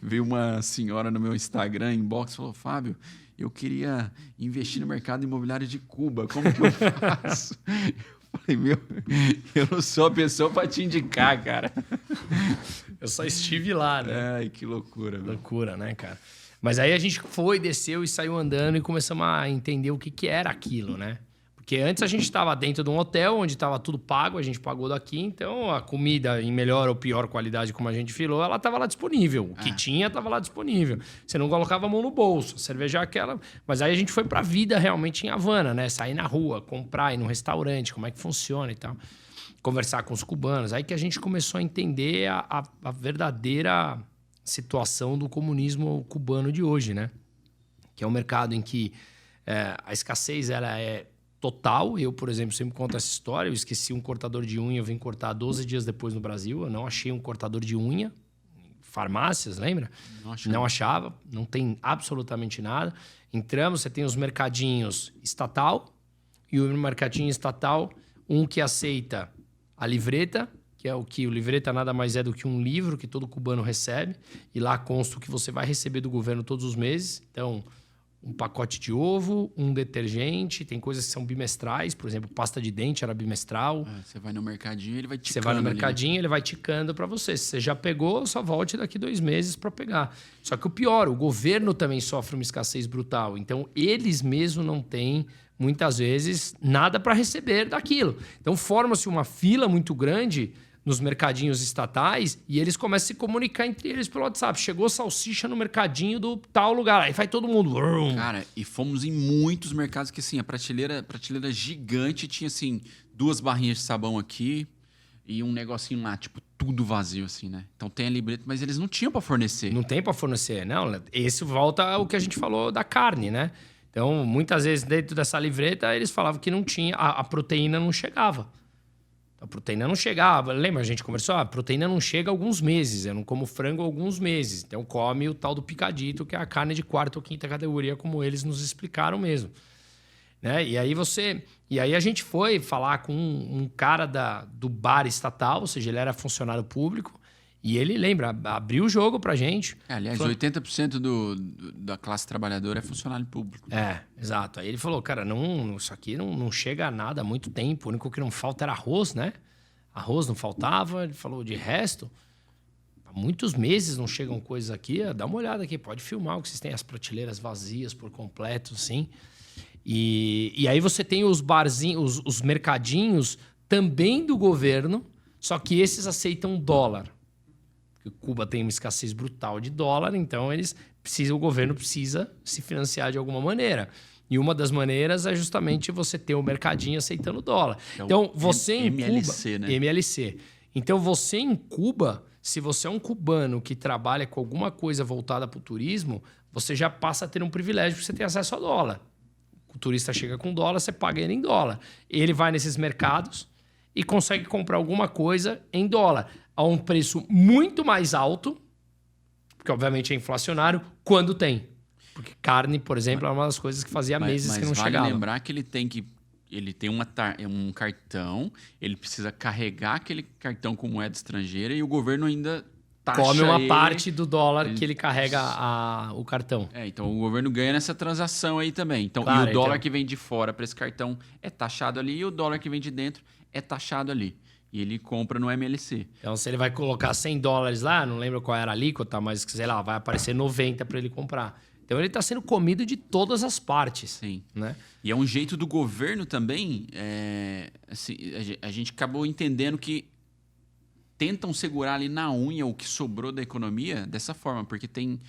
veio uma senhora no meu Instagram, inbox, falou, Fábio, eu queria investir no mercado imobiliário de Cuba, como que eu faço? Eu falei, eu não sou a pessoa para te indicar, cara. Eu só estive lá, né? Ai, que loucura, meu. Loucura, né, cara? Mas aí a gente desceu e saiu andando e começamos a entender o que era aquilo, né? Porque antes a gente estava dentro de um hotel onde estava tudo pago, a gente pagou daqui, então a comida em melhor ou pior qualidade, como a gente falou, ela estava lá disponível. O que tinha estava lá disponível. Você não colocava a mão no bolso, a cerveja aquela... Mas aí a gente foi para a vida realmente em Havana, né? Sair na rua, comprar, ir num restaurante, como é que funciona e tal. Conversar com os cubanos. Aí que a gente começou a entender a verdadeira situação do comunismo cubano de hoje, né? Que é um mercado em que a escassez ela é total. Eu, por exemplo, sempre conto essa história. Eu esqueci um cortador de unha, eu vim cortar 12 dias depois no Brasil. Eu não achei um cortador de unha. Farmácias, lembra? Não achava. Não tem absolutamente nada. Entramos, você tem os mercadinhos estatal. E o mercadinho estatal, um que aceita a livreta, que é o livreta nada mais é do que um livro que todo cubano recebe. E lá consta o que você vai receber do governo todos os meses. Então... um pacote de ovo, um detergente, tem coisas que são bimestrais, por exemplo, pasta de dente era bimestral. Você vai no mercadinho, ele vai ticando. Você vai no mercadinho, ele vai ticando para você. Se você já pegou, só volte daqui 2 meses para pegar. Só que o pior, o governo também sofre uma escassez brutal. Então, eles mesmos não têm, muitas vezes, nada para receber daquilo. Então, forma-se uma fila muito grande nos mercadinhos estatais e eles começam a se comunicar entre eles pelo WhatsApp. Chegou salsicha no mercadinho do tal lugar. Aí vai todo mundo. Cara, e fomos em muitos mercados que, assim, a prateleira gigante tinha, assim, 2 barrinhas de sabão aqui e um negocinho lá, tipo, tudo vazio, assim, né? Então tem a libreta, mas eles não tinham para fornecer. Não tem para fornecer, não. Esse volta ao que a gente falou da carne, né? Então, muitas vezes, dentro dessa livreta, eles falavam que não tinha, a proteína não chegava. A proteína não chegava. Lembra, a gente conversou? A proteína não chega há alguns meses. Eu não como frango há alguns meses. Então come o tal do picadito, que é a carne de quarta ou quinta categoria, como eles nos explicaram mesmo. Né? E aí a gente foi falar com um cara do bar estatal, ou seja, ele era funcionário público, e ele, lembra, abriu o jogo pra gente. Aliás, falou, 80% da classe trabalhadora é funcionário público. Exato. Aí ele falou, cara, isso aqui não chega a nada há muito tempo, o único que não falta era arroz, né? Arroz não faltava, ele falou, de resto, há muitos meses não chegam coisas aqui, dá uma olhada aqui, pode filmar o que vocês têm, as prateleiras vazias por completo, assim. E aí você tem os barzinhos, os mercadinhos também do governo, só que esses aceitam dólar. Porque Cuba tem uma escassez brutal de dólar, então o governo precisa se financiar de alguma maneira. E uma das maneiras é justamente você ter o mercadinho aceitando dólar. Então, você em MLC, Cuba... né? MLC. Então, você em Cuba, se você é um cubano que trabalha com alguma coisa voltada para o turismo, você já passa a ter um privilégio porque você tem acesso a dólar. O turista chega com dólar, você paga ele em dólar. Ele vai nesses mercados e consegue comprar alguma coisa em dólar a um preço muito mais alto, porque obviamente é inflacionário, quando tem. Porque carne, por exemplo, é uma das coisas que fazia meses que não chegava. Mas vale lembrar que ele tem um cartão, ele precisa carregar aquele cartão com moeda estrangeira e o governo ainda taxa come uma parte do dólar que ele carrega o cartão. Então o governo ganha nessa transação aí também. Então, claro, e o dólar que vem de fora para esse cartão é taxado ali e o dólar que vem de dentro é taxado ali. E ele compra no MLC. Então, se ele vai colocar 100 dólares lá, não lembro qual era a alíquota, mas sei lá, vai aparecer 90 para ele comprar. Então, ele está sendo comido de todas as partes. Sim. Né? E é um jeito do governo também. Assim, a gente acabou entendendo que tentam segurar ali na unha o que sobrou da economia dessa forma, porque tem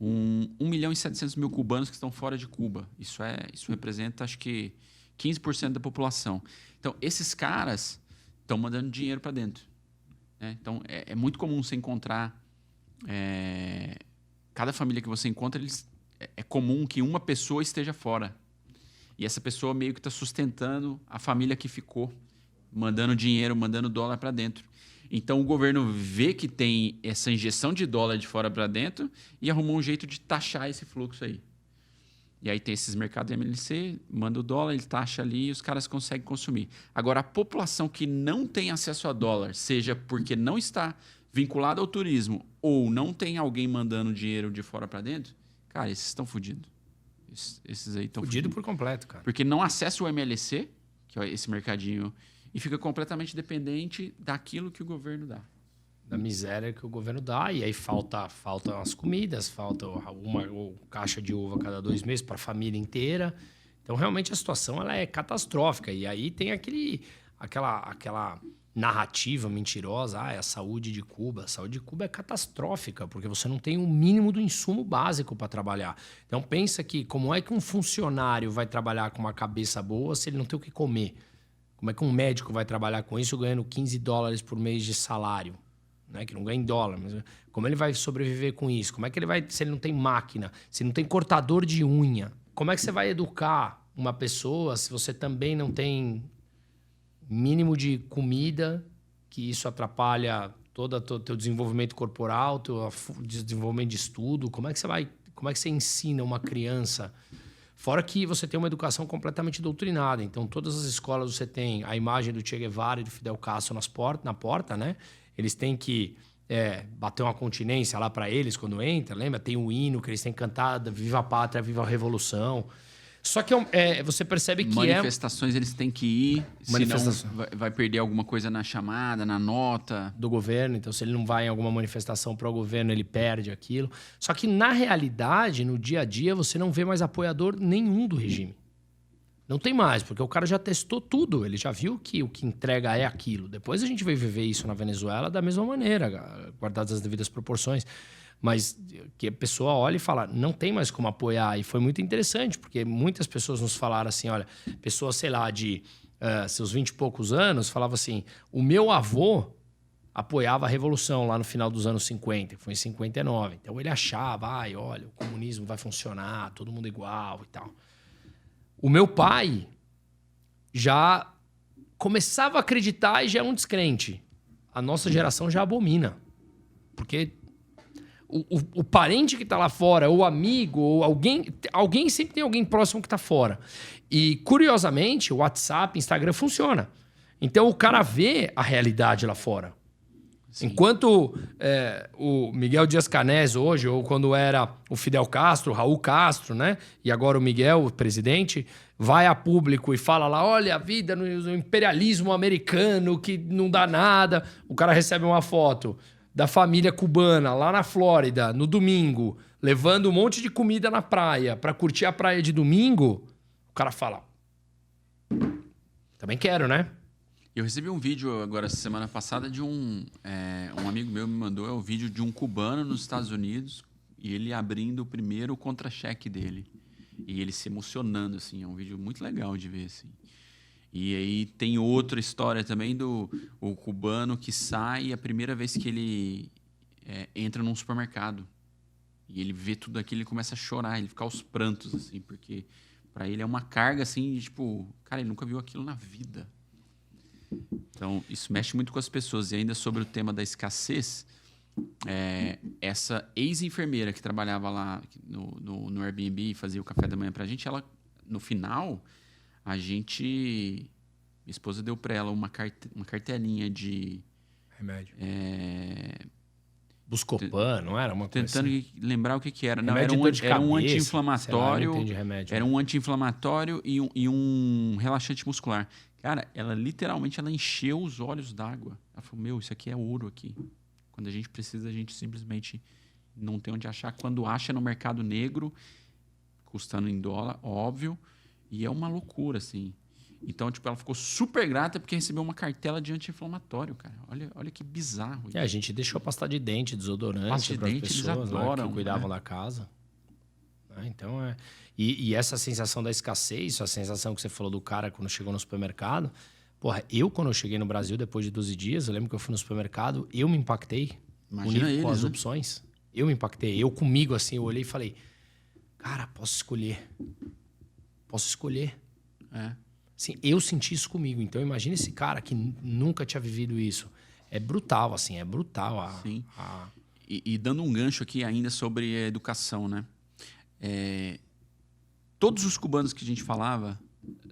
1.700.000 cubanos que estão fora de Cuba. Isso representa, acho que, 15% da população. Então, esses caras estão mandando dinheiro para dentro. Né? Então, é muito comum você encontrar... cada família que você encontra, é comum que uma pessoa esteja fora. E essa pessoa meio que está sustentando a família que ficou, mandando dinheiro, mandando dólar para dentro. Então, o governo vê que tem essa injeção de dólar de fora para dentro e arrumou um jeito de taxar esse fluxo aí. E aí tem esses mercados MLC, manda o dólar, ele taxa ali e os caras conseguem consumir. Agora, a população que não tem acesso a dólar, seja porque não está vinculada ao turismo ou não tem alguém mandando dinheiro de fora para dentro, cara, esses estão fodidos. Esses aí estão fudido por completo, cara. Porque não acessa o MLC, que é esse mercadinho, e fica completamente dependente daquilo que o governo dá. Da miséria que o governo dá, e aí faltam as comidas, falta uma caixa de uva a cada 2 meses para a família inteira. Então, realmente, a situação ela é catastrófica. E aí tem aquela narrativa mentirosa, é a saúde de Cuba. A saúde de Cuba é catastrófica, porque você não tem o mínimo do insumo básico para trabalhar. Então, pensa que como é que um funcionário vai trabalhar com uma cabeça boa se ele não tem o que comer? Como é que um médico vai trabalhar com isso ganhando 15 dólares por mês de salário? Né? Que não ganha em dólar. Mas como ele vai sobreviver com isso? Como é que ele vai, se ele não tem máquina, se não tem cortador de unha? Como é que você vai educar uma pessoa se você também não tem mínimo de comida, que isso atrapalha todo o teu desenvolvimento corporal, teu desenvolvimento de estudo? Como é que você ensina uma criança? Fora que você tem uma educação completamente doutrinada. Então, todas as escolas você tem a imagem do Che Guevara e do Fidel Castro na porta, né? Eles têm que bater uma continência lá para eles quando entra, lembra? Tem um hino que eles têm que cantar, Viva a Pátria, Viva a Revolução. Só que você percebe que manifestações eles têm que ir, senão vai perder alguma coisa na chamada, na nota. Do governo. Então, se ele não vai em alguma manifestação para o governo, ele perde aquilo. Só que, na realidade, no dia a dia, você não vê mais apoiador nenhum do regime. Não tem mais, porque o cara já testou tudo. Ele já viu que o que entrega é aquilo. Depois a gente vai viver isso na Venezuela da mesma maneira, guardadas as devidas proporções. Mas que a pessoa olha e fala, não tem mais como apoiar. E foi muito interessante, porque muitas pessoas nos falaram assim, olha, pessoas, sei lá, de seus 20 e poucos anos, falava assim, o meu avô apoiava a Revolução lá no final dos anos 50, que foi em 59. Então ele achava, olha, o comunismo vai funcionar, todo mundo igual e tal. O meu pai já começava a acreditar e já é um descrente. A nossa geração já abomina. Porque o parente que tá lá fora, ou amigo, ou alguém sempre tem alguém próximo que tá fora. E, curiosamente, o WhatsApp, Instagram funciona. Então, o cara vê a realidade lá fora. Sim. Enquanto o Miguel Dias-Canel hoje, ou quando era o Fidel Castro, Raul Castro, né? E agora o Miguel, o presidente, vai a público e fala lá, olha, a vida no imperialismo americano, que não dá nada. O cara recebe uma foto da família cubana lá na Flórida, no domingo, levando um monte de comida na praia para curtir a praia de domingo. O cara fala, também quero, né? Eu recebi um vídeo agora, semana passada, de um amigo meu me mandou um vídeo de um cubano nos Estados Unidos e ele abrindo o primeiro contra-cheque dele. E ele se emocionando, assim. É um vídeo muito legal de ver, assim. E aí tem outra história também do o cubano que sai a primeira vez que ele entra num supermercado. E ele vê tudo aquilo e ele começa a chorar, ele fica aos prantos, assim, porque para ele é uma carga, assim, de, tipo, cara, ele nunca viu aquilo na vida. Então, isso mexe muito com as pessoas. E ainda sobre o tema da escassez, essa ex-enfermeira que trabalhava lá no Airbnb e fazia o café da manhã pra gente, ela, no final, minha esposa deu pra ela uma cartelinha de... Remédio. Buscopan, não era uma coisa tentando assim? Lembrar o que era. Não, Remédio era um anti-inflamatório. Remédio, era um anti-inflamatório e um relaxante muscular. Cara, ela literalmente encheu os olhos d'água. Ela falou, meu, isso aqui é ouro aqui. Quando a gente precisa, a gente simplesmente não tem onde achar. Quando acha no mercado negro, custando em dólar, óbvio. E é uma loucura, assim. Então, tipo, ela ficou super grata porque recebeu uma cartela de anti-inflamatório, cara. Olha que bizarro. A gente deixou pasta de dente, desodorante para as pessoas, né, que cuidavam da casa. Então, E essa sensação da escassez, a sensação que você falou do cara quando chegou no supermercado... Porra, quando eu cheguei no Brasil, depois de 12 dias, eu lembro que eu fui no supermercado, eu me impactei. Imagina eles, com as opções. Eu me impactei. Eu comigo, assim, eu olhei e falei... Cara, posso escolher. Assim, eu senti isso comigo. Então, imagina esse cara que nunca tinha vivido isso. É brutal, assim, é brutal. Sim. E dando um gancho aqui ainda sobre a educação, né? Todos os cubanos que a gente falava,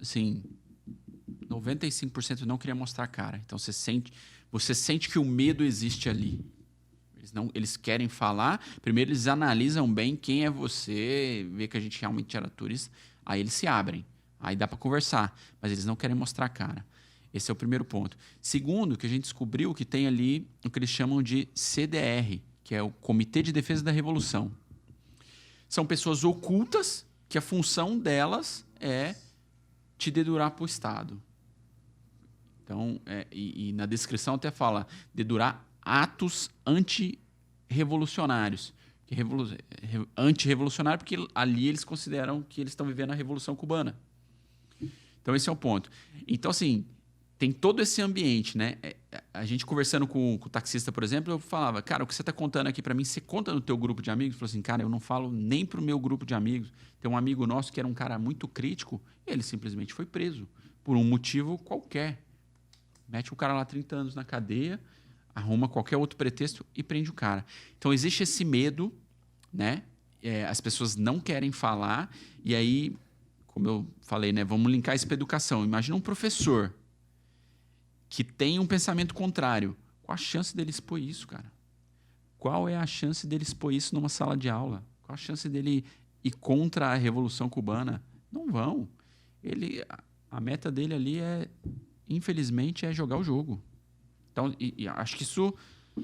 assim, 95% não queria mostrar a cara. Então, você sente que o medo existe ali. Eles querem falar. Primeiro, eles analisam bem quem é você, vê que a gente realmente era turista. Aí, eles se abrem. Aí, dá para conversar. Mas eles não querem mostrar a cara. Esse é o primeiro ponto. Segundo, que a gente descobriu que tem ali o que eles chamam de CDR, que é o Comitê de Defesa da Revolução. São pessoas ocultas que a função delas é te dedurar para o Estado. Então, e na descrição até fala dedurar atos antirrevolucionários. Antirrevolucionário porque ali eles consideram que eles estão vivendo a Revolução Cubana. Então, esse é o ponto. Então, assim, tem todo esse ambiente, né? A gente conversando com o taxista, por exemplo, eu falava, cara, o que você está contando aqui para mim, você conta no teu grupo de amigos? Ele falou assim, cara, eu não falo nem pro meu grupo de amigos. Tem um amigo nosso que era um cara muito crítico, ele simplesmente foi preso por um motivo qualquer. Mete o cara lá 30 anos na cadeia, arruma qualquer outro pretexto e prende o cara. Então, existe esse medo, né? As pessoas não querem falar e aí, como eu falei, né? Vamos linkar isso para educação. Imagina um professor que tem um pensamento contrário. Qual a chance dele expor isso, cara? Qual é a chance dele expor isso numa sala de aula? Qual a chance dele ir contra a Revolução Cubana? Não vão. A meta dele ali infelizmente, é jogar o jogo. Então, acho que isso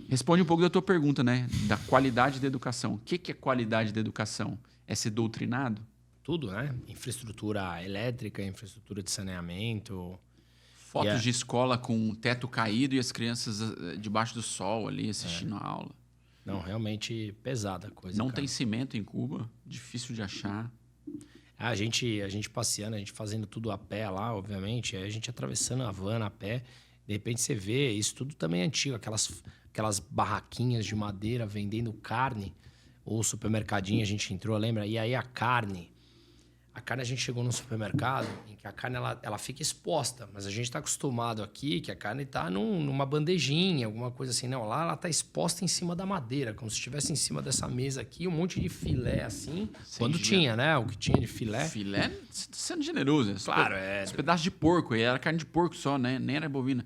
responde um pouco da tua pergunta, né? Da qualidade da educação. O que é qualidade da educação? É ser doutrinado? Tudo, né? Infraestrutura elétrica, infraestrutura de saneamento... Fotos de escola com teto caído e as crianças debaixo do sol ali assistindo a aula. Não, realmente pesada a coisa. Não tem cimento em Cuba, difícil de achar. A gente passeando, a gente fazendo tudo a pé lá, obviamente, a gente atravessando a Havana a pé, de repente você vê, isso tudo também é antigo, aquelas barraquinhas de madeira vendendo carne, ou supermercadinho, a gente entrou, lembra? E aí a carne A carne, a gente chegou no supermercado em que a carne ela fica exposta, mas a gente está acostumado aqui que a carne está numa bandejinha, alguma coisa assim. Não, lá ela está exposta em cima da madeira, como se estivesse em cima dessa mesa aqui, um monte de filé assim. Quando tinha, né? O que tinha de filé. Filé, sendo generoso. Claro, Os pedaços de porco, e era carne de porco só, né? Nem era bovina.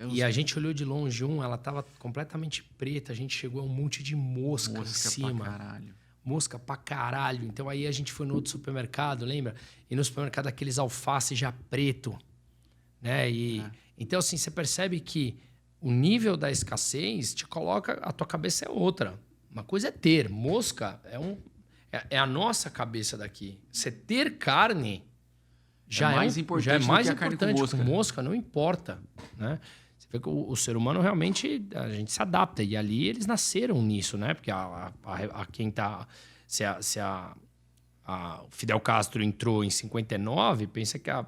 E a gente olhou de longe ela estava completamente preta, a gente chegou a um monte de mosca em cima. Pra caralho. Mosca pra caralho. Então aí a gente foi no outro supermercado, lembra? E no supermercado aqueles alface já preto, né? Então assim, você percebe que o nível da escassez te coloca... A tua cabeça é outra. Uma coisa é ter. Mosca é a nossa cabeça daqui. Você ter carne já é mais importante do que a carne com mosca. Com mosca não importa, né? Você vê que o ser humano realmente, a gente se adapta. E ali eles nasceram nisso, né? Porque quem tá... Se o Fidel Castro entrou em 59, pensa que a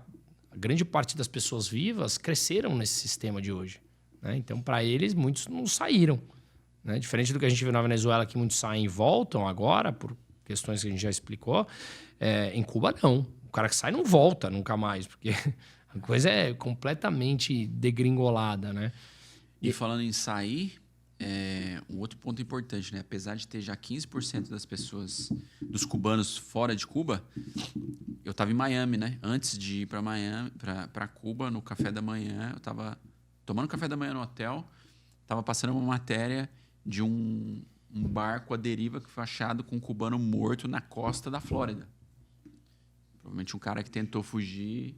grande parte das pessoas vivas cresceram nesse sistema de hoje, né? Então, para eles, muitos não saíram, né? Diferente do que a gente viu na Venezuela, que muitos saem e voltam agora, por questões que a gente já explicou. Em Cuba, não. O cara que sai não volta nunca mais, porque... A coisa é completamente degringolada, né? E falando em sair, um outro ponto importante, né? Apesar de ter já 15% das pessoas, dos cubanos fora de Cuba, eu estava em Miami, né? Antes de ir para Miami, para Cuba, no café da manhã, eu estava tomando café da manhã no hotel, estava passando uma matéria de um barco à deriva que foi achado com um cubano morto na costa da Flórida. Provavelmente um cara que tentou fugir...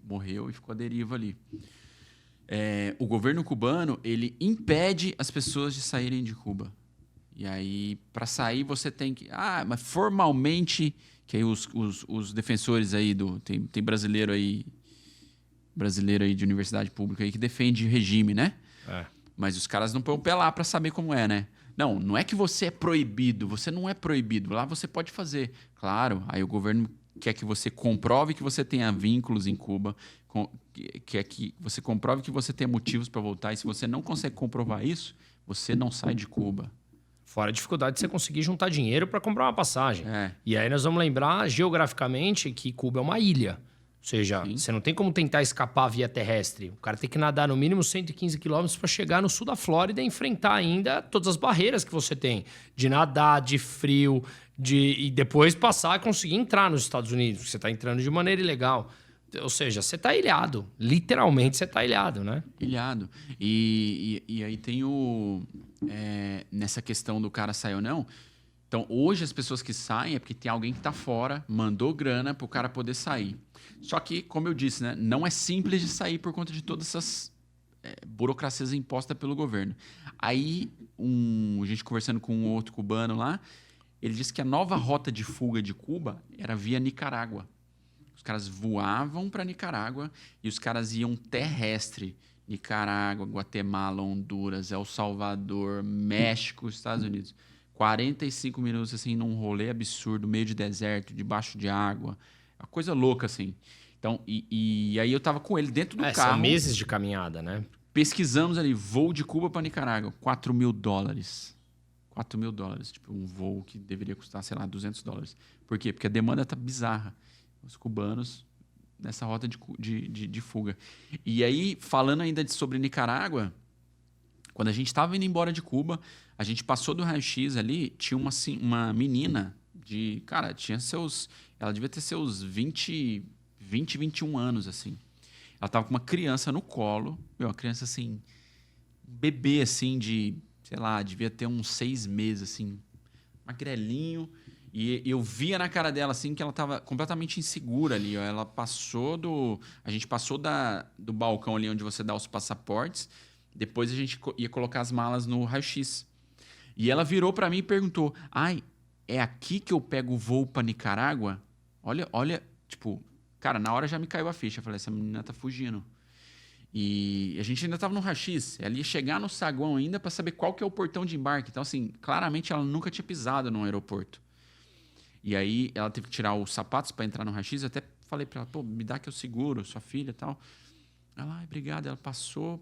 morreu e ficou à deriva ali. O governo cubano, ele impede as pessoas de saírem de Cuba. E aí, para sair, você tem que... mas formalmente... Que aí os defensores aí tem brasileiro aí de universidade pública aí que defende regime, né? Mas os caras não põem o pé lá para saber como é, né? Não é que você é proibido. Você não é proibido. Lá você pode fazer. Claro, aí o governo... quer que você comprove que você tenha vínculos em Cuba, quer que você comprove que você tenha motivos para voltar, e se você não consegue comprovar isso, você não sai de Cuba. Fora a dificuldade de você conseguir juntar dinheiro para comprar uma passagem. E aí nós vamos lembrar, geograficamente, que Cuba é uma ilha. Ou seja, você não tem como tentar escapar via terrestre. O cara tem que nadar no mínimo 115 quilômetros para chegar no sul da Flórida e enfrentar ainda todas as barreiras que você tem. De nadar, de frio, e depois passar a conseguir entrar nos Estados Unidos. Porque você está entrando de maneira ilegal. Ou seja, você está ilhado. Literalmente você está ilhado, né? Ilhado. E aí tem nessa questão do cara sair ou não... Então, hoje as pessoas que saem é porque tem alguém que está fora, mandou grana para o cara poder sair. Só que, como eu disse, né, não é simples de sair por conta de todas essas burocracias impostas pelo governo. Aí, a gente conversando com um outro cubano lá, ele disse que a nova rota de fuga de Cuba era via Nicarágua. Os caras voavam para Nicarágua e os caras iam terrestre. Nicarágua, Guatemala, Honduras, El Salvador, México, Estados Unidos. 45 minutos, assim, num rolê absurdo, meio de deserto, debaixo de água. Uma coisa louca, assim. Então, e aí eu tava com ele dentro do carro. São meses de caminhada, né? Pesquisamos ali, voo de Cuba para Nicarágua, $4.000. $4.000. Tipo, um voo que deveria custar, sei lá, $200. Por quê? Porque a demanda tá bizarra. Os cubanos nessa rota de fuga. E aí, falando ainda sobre Nicarágua, quando a gente estava indo embora de Cuba, a gente passou do raio-x ali, tinha uma menina de... Cara, ela devia ter seus 21 anos, assim. Ela tava com uma criança no colo, uma criança, assim, bebê, assim, de... Sei lá, devia ter uns 6 meses, assim, magrelinho. E eu via na cara dela, assim, que ela tava completamente insegura ali, ó. Ela passou a gente passou do balcão ali onde você dá os passaportes. Depois a gente ia colocar as malas no raio-x. E ela virou para mim e perguntou: é aqui que eu pego o voo para Nicarágua? Olha, tipo... Cara, na hora já me caiu a ficha. Eu falei, essa menina tá fugindo. E a gente ainda tava no raio-x. Ela ia chegar no saguão ainda para saber qual que é o portão de embarque. Então, assim, claramente ela nunca tinha pisado num aeroporto. E aí ela teve que tirar os sapatos para entrar no raio-x. Eu até falei para ela, me dá que eu seguro, sua filha e tal. Ela, obrigado. Ela passou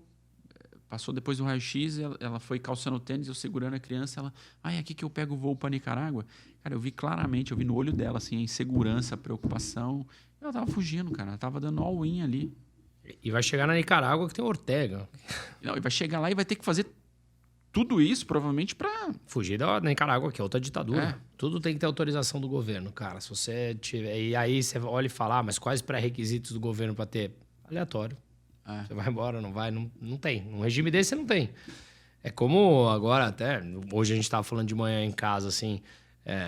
Passou depois do raio-x, ela foi calçando o tênis, eu segurando a criança, ela... é aqui que eu pego o voo para Nicarágua. Cara, eu vi claramente, eu vi no olho dela, assim, a insegurança, a preocupação. Ela tava fugindo, cara. Ela tava dando all-in ali. E vai chegar na Nicarágua que tem Ortega. Não, e vai chegar lá e vai ter que fazer tudo isso, provavelmente, para fugir da Nicarágua, que é outra ditadura. É. Tudo tem que ter autorização do governo, cara. Se você tiver... E aí você olha e fala, mas quais pré-requisitos do governo para ter? Aleatório. Você vai embora, não vai, não tem. Num regime desse você não tem. É como agora até... Hoje a gente estava falando de manhã em casa, assim,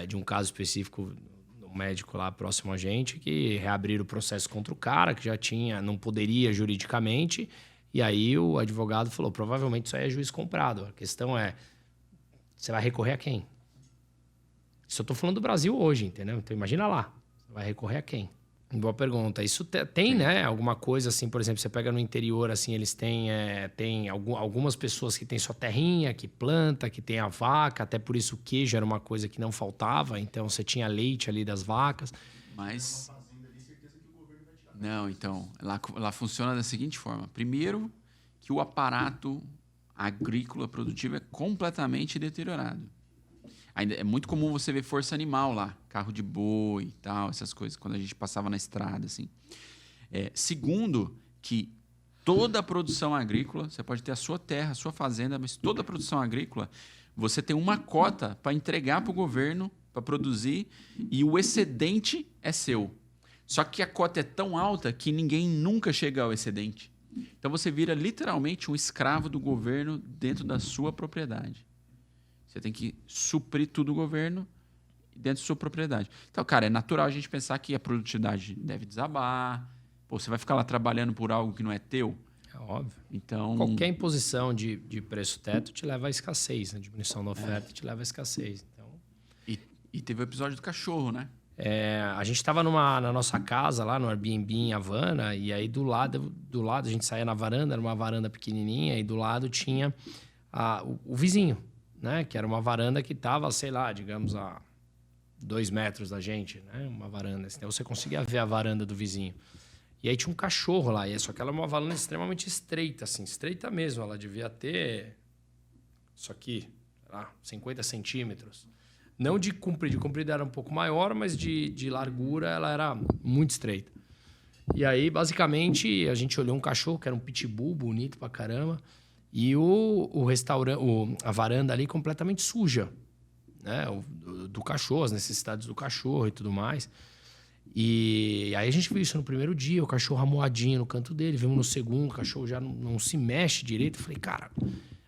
de um caso específico, um médico lá próximo a gente, que reabriram o processo contra o cara, que já tinha, não poderia juridicamente, e aí o advogado falou, provavelmente isso aí é juiz comprado. A questão é, você vai recorrer a quem? Isso eu estou falando do Brasil hoje, entendeu? Então imagina lá, você vai recorrer a quem? Boa pergunta. Isso tem, né? Alguma coisa assim, por exemplo, você pega no interior, assim, eles têm algumas pessoas que têm sua terrinha, que planta, que tem a vaca, até por isso o queijo era uma coisa que não faltava, então você tinha leite ali das vacas. Mas... Não, então, lá funciona da seguinte forma. Primeiro, que o aparato agrícola produtivo é completamente deteriorado. Ainda é muito comum você ver força animal lá, carro de boi e tal, essas coisas, quando a gente passava na estrada, assim. Segundo, que toda a produção agrícola, você pode ter a sua terra, a sua fazenda, mas toda a produção agrícola, você tem uma cota para entregar para o governo, para produzir, e o excedente é seu. Só que a cota é tão alta que ninguém nunca chega ao excedente. Então você vira literalmente um escravo do governo dentro da sua propriedade. Você tem que suprir tudo o governo dentro da sua propriedade. Então, cara, é natural a gente pensar que a produtividade deve desabar. Pô, você vai ficar lá trabalhando por algo que não é teu? É óbvio. Então... Qualquer imposição de preço teto te leva à escassez, né? Diminuição da oferta te leva à escassez. Então... E teve o episódio do cachorro, né? A gente estava na nossa casa, lá no Airbnb em Havana, e aí do lado a gente saía na varanda, era uma varanda pequenininha, e do lado tinha o vizinho, né? Que era uma varanda que estava, sei lá, digamos, a 2 metros da gente, né? Uma varanda. Então você conseguia ver a varanda do vizinho. E aí tinha um cachorro lá, só que ela é uma varanda extremamente estreita, assim, estreita mesmo. Ela devia ter isso aqui, sei lá, 50 centímetros. Não de comprido era um pouco maior, mas de largura ela era muito estreita. E aí, basicamente, a gente olhou um cachorro, que era um pitbull, bonito pra caramba, e o restaurante, a varanda ali completamente suja, né? Do cachorro, as necessidades do cachorro e tudo mais. E aí a gente viu isso no primeiro dia, o cachorro amoadinho no canto dele, vimos no segundo, o cachorro já não se mexe direito. Eu falei, cara...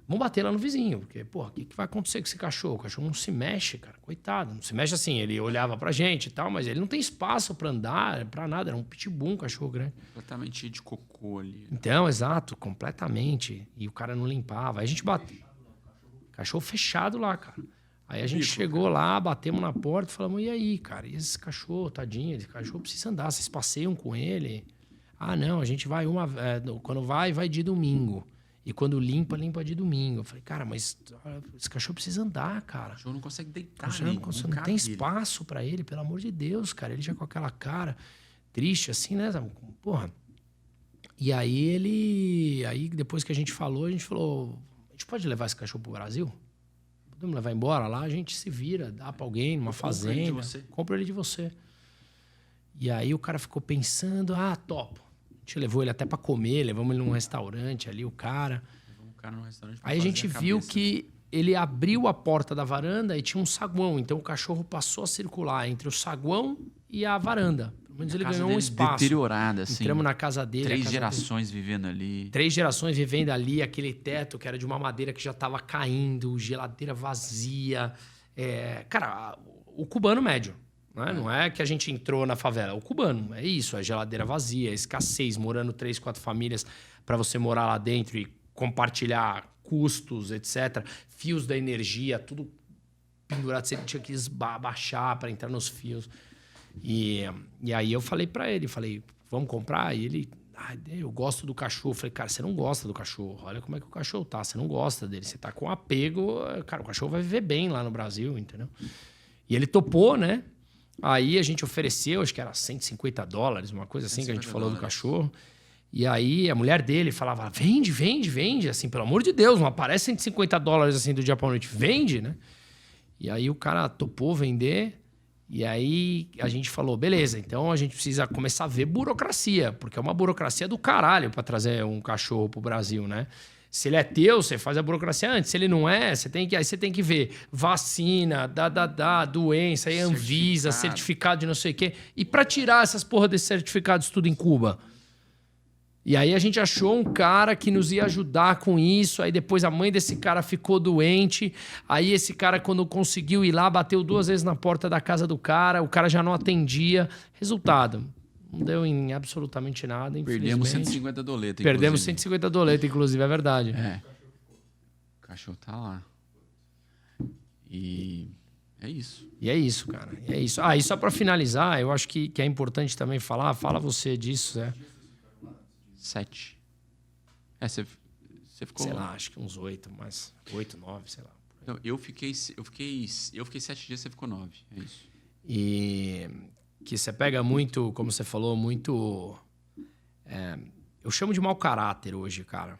Vamos bater lá no vizinho, porque, porra, o que vai acontecer com esse cachorro? O cachorro não se mexe, cara, coitado. Não se mexe assim, ele olhava pra gente e tal, mas ele não tem espaço pra andar, pra nada. Era um pitbull, um cachorro grande. Completamente cheio de cocô ali. Então, exato, completamente. E o cara não limpava. Aí a gente bateu. Cachorro fechado lá, cara. Aí a gente chegou lá, batemos na porta e falamos, e aí, cara? E esse cachorro, tadinho, esse cachorro precisa andar, vocês passeiam com ele? Ah, não, a gente vai quando vai de domingo. E quando limpa de domingo. Eu falei, cara, mas esse cachorro precisa andar, cara. O cachorro não consegue deitar. Não tem espaço pra ele, pelo amor de Deus, cara. Ele já com aquela cara triste, assim, né? Porra. E aí depois que a gente falou, a gente pode levar esse cachorro pro Brasil? Podemos levar embora lá? A gente se vira, dá pra alguém, numa fazenda. Compra ele de você. E aí o cara ficou pensando, topo. A gente levou ele até para comer, levamos ele num restaurante ali, o cara. Aí a gente viu que ele abriu a porta da varanda e tinha um saguão. Então o cachorro passou a circular entre o saguão e a varanda. Pelo menos ele ganhou um espaço. Deteriorada, assim. Entramos na casa dele. 3 gerações vivendo ali. 3 gerações vivendo ali, aquele teto que era de uma madeira que já estava caindo, geladeira vazia. Cara, o cubano médio. Não é que a gente entrou na favela. O cubano, é isso. A geladeira vazia, a escassez, morando 3, 4 famílias para você morar lá dentro e compartilhar custos, etc. Fios da energia, tudo pendurado. Você tinha que baixar para entrar nos fios. E aí eu falei para ele, vamos comprar? E ele, eu gosto do cachorro. Eu falei, cara, você não gosta do cachorro. Olha como é que o cachorro tá. Você não gosta dele. Você tá com apego. Cara, o cachorro vai viver bem lá no Brasil, entendeu? E ele topou, né? Aí a gente ofereceu, acho que era $150, uma coisa assim que a gente falou do cachorro. E aí a mulher dele falava, vende, vende, vende. Assim, pelo amor de Deus, não aparece $150 assim do dia pra noite. Vende, né? E aí o cara topou vender. E aí a gente falou, beleza, então a gente precisa começar a ver burocracia. Porque é uma burocracia do caralho pra trazer um cachorro pro Brasil, né? Se ele é teu, você faz a burocracia antes. Se ele não é, aí você tem que ver vacina, doença, aí Anvisa, certificado de não sei o quê. E pra tirar essas porra desses certificados tudo em Cuba? E aí a gente achou um cara que nos ia ajudar com isso. Aí depois a mãe desse cara ficou doente. Aí esse cara, quando conseguiu ir lá, bateu 2 vezes na porta da casa do cara. O cara já não atendia. Resultado, não deu em absolutamente nada, infelizmente. Perdemos 150 doletas, Perdemos 150 doletas, inclusive, é verdade. É. O cachorro tá lá. E é isso. E é isso, cara. E é isso. Ah, e só pra finalizar, eu acho que é importante também falar. Fala você disso, né? 7. Você ficou... Sei lá, acho que uns 8, mas 8, 9, sei lá. Então, eu fiquei 7 dias, você ficou 9. É isso. E que você pega muito, como você falou, muito... eu chamo de mau caráter hoje, cara.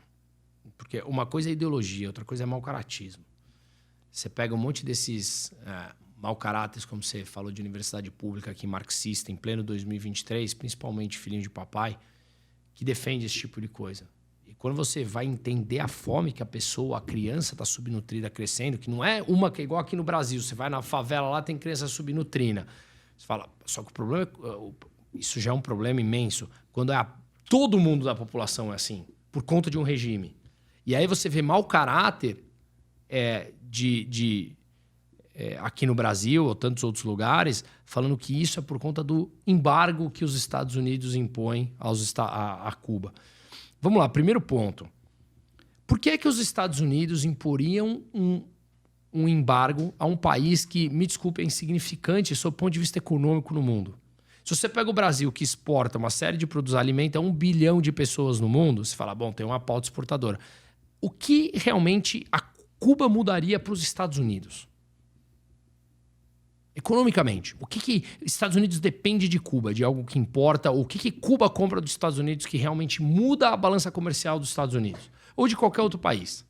Porque uma coisa é ideologia, outra coisa é mau caratismo. Você pega um monte desses mau caráteres, como você falou de universidade pública aqui, marxista, em pleno 2023, principalmente filhinho de papai, que defende esse tipo de coisa. E quando você vai entender a fome que a pessoa, a criança está subnutrida crescendo, que não é uma que é igual aqui no Brasil, você vai na favela lá, tem criança subnutrina. Você fala, só que o problema isso já é um problema imenso, quando todo mundo da população é assim, por conta de um regime. E aí você vê mau caráter aqui no Brasil ou tantos outros lugares, falando que isso é por conta do embargo que os Estados Unidos impõem a Cuba. Vamos lá, primeiro ponto. Por que é que os Estados Unidos imporiam um embargo a um país que, me desculpe, é insignificante sob o ponto de vista econômico no mundo? Se você pega o Brasil, que exporta uma série de produtos, alimenta 1 bilhão de pessoas no mundo, você fala, bom, tem uma pauta exportadora. O que realmente a Cuba mudaria para os Estados Unidos? Economicamente, o que Estados Unidos depende de Cuba, de algo que importa? O que Cuba compra dos Estados Unidos que realmente muda a balança comercial dos Estados Unidos? Ou de qualquer outro país?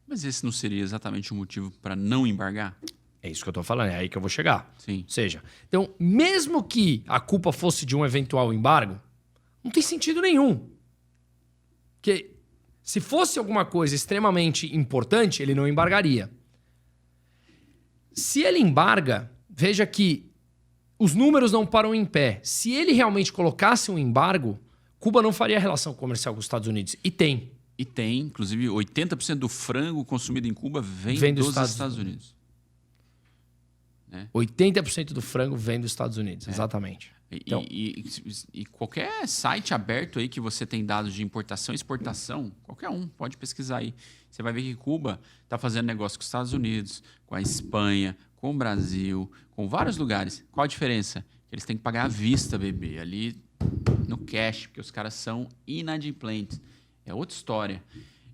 Mas esse não seria exatamente o motivo para não embargar? É isso que eu tô falando, é aí que eu vou chegar. Sim. Ou seja, então, mesmo que a culpa fosse de um eventual embargo, não tem sentido nenhum. Porque se fosse alguma coisa extremamente importante, ele não embargaria. Se ele embarga, veja que os números não param em pé. Se ele realmente colocasse um embargo, Cuba não faria relação comercial com os Estados Unidos. E tem. E tem, inclusive, 80% do frango consumido em Cuba vem dos Estados Unidos. 80% do frango vem dos Estados Unidos, exatamente. Então, E qualquer site aberto aí que você tem dados de importação e exportação, qualquer um, pode pesquisar aí. Você vai ver que Cuba está fazendo negócio com os Estados Unidos, com a Espanha, com o Brasil, com vários lugares. Qual a diferença? Eles têm que pagar à vista, bebê, ali no cash, porque os caras são inadimplentes. É outra história.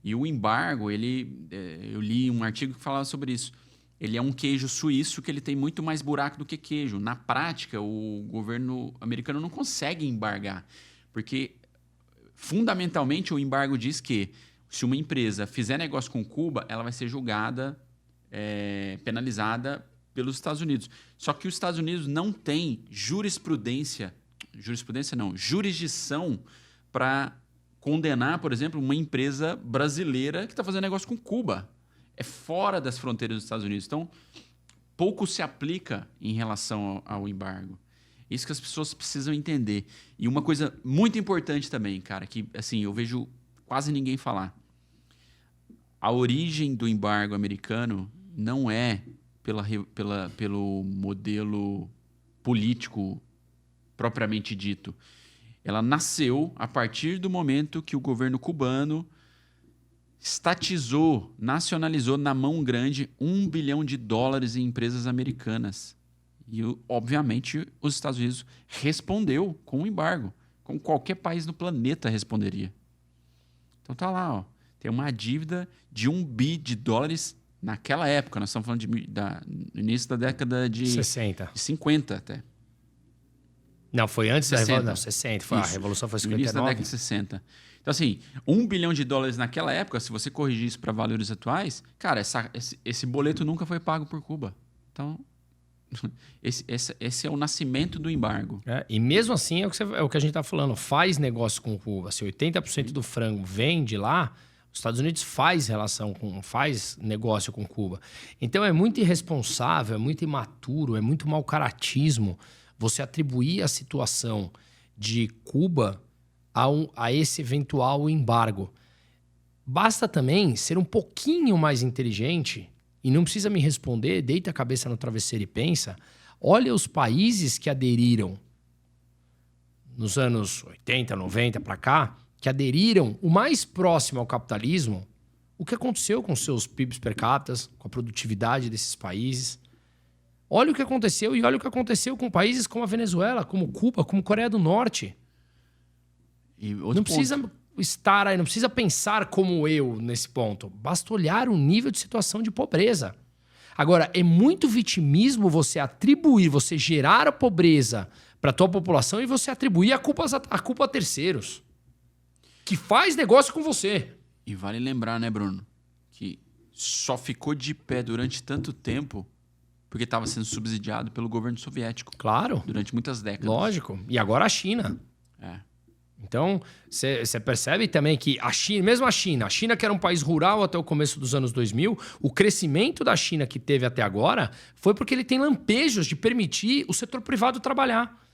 E o embargo, eu li um artigo que falava sobre isso. Ele é um queijo suíço que ele tem muito mais buraco do que queijo. Na prática, o governo americano não consegue embargar, porque fundamentalmente o embargo diz que se uma empresa fizer negócio com Cuba, ela vai ser julgada, penalizada pelos Estados Unidos. Só que os Estados Unidos não têm jurisdição para condenar, por exemplo, uma empresa brasileira que está fazendo negócio com Cuba. É fora das fronteiras dos Estados Unidos. Então, pouco se aplica em relação ao embargo. Isso que as pessoas precisam entender. E uma coisa muito importante também, cara, que assim, eu vejo quase ninguém falar. A origem do embargo americano não é pelo modelo político propriamente dito. Ela nasceu a partir do momento que o governo cubano estatizou, nacionalizou na mão grande $1 bilhão em empresas americanas. E, obviamente, os Estados Unidos respondeu com um embargo, como qualquer país no planeta responderia. Então tá lá, ó, tem uma dívida de $1 bilhão naquela época. Nós estamos falando no início da década de 60. De 50 até. Não, foi antes da 60. Revolução. Não, 60. Foi, a Revolução foi No início da 59. década de 60. Então, assim, $1 bilhão naquela época, se você corrigir isso para valores atuais, cara, esse boleto nunca foi pago por Cuba. Então, esse é o nascimento do embargo. E mesmo assim, é o que a gente está falando. Faz negócio com Cuba. Se 80% do frango vem de lá, os Estados Unidos faz negócio com Cuba. Então, é muito irresponsável, é muito imaturo, é muito mau caratismo você atribuir a situação de Cuba a esse eventual embargo. Basta também ser um pouquinho mais inteligente e não precisa me responder, deita a cabeça no travesseiro e pensa. Olha os países que aderiram nos anos 80, 90 para cá, que aderiram o mais próximo ao capitalismo, o que aconteceu com seus PIBs per capita, com a produtividade desses países. Olha o que aconteceu e olha o que aconteceu com países como a Venezuela, como Cuba, como Coreia do Norte. E outro Não ponto. precisa estar aí, não precisa pensar como eu nesse ponto. Basta olhar o nível de situação de pobreza. Agora, é muito vitimismo você atribuir, você gerar a pobreza para a tua população e você atribuir a culpa a terceiros. Que faz negócio com você. E vale lembrar, né, Bruno, que só ficou de pé durante tanto tempo porque estava sendo subsidiado pelo governo soviético. Claro. Durante muitas décadas. Lógico. E agora a China. Então, você percebe também que a China, mesmo a China que era um país rural até o começo dos anos 2000, o crescimento da China que teve até agora foi porque ele tem lampejos de permitir o setor privado trabalhar.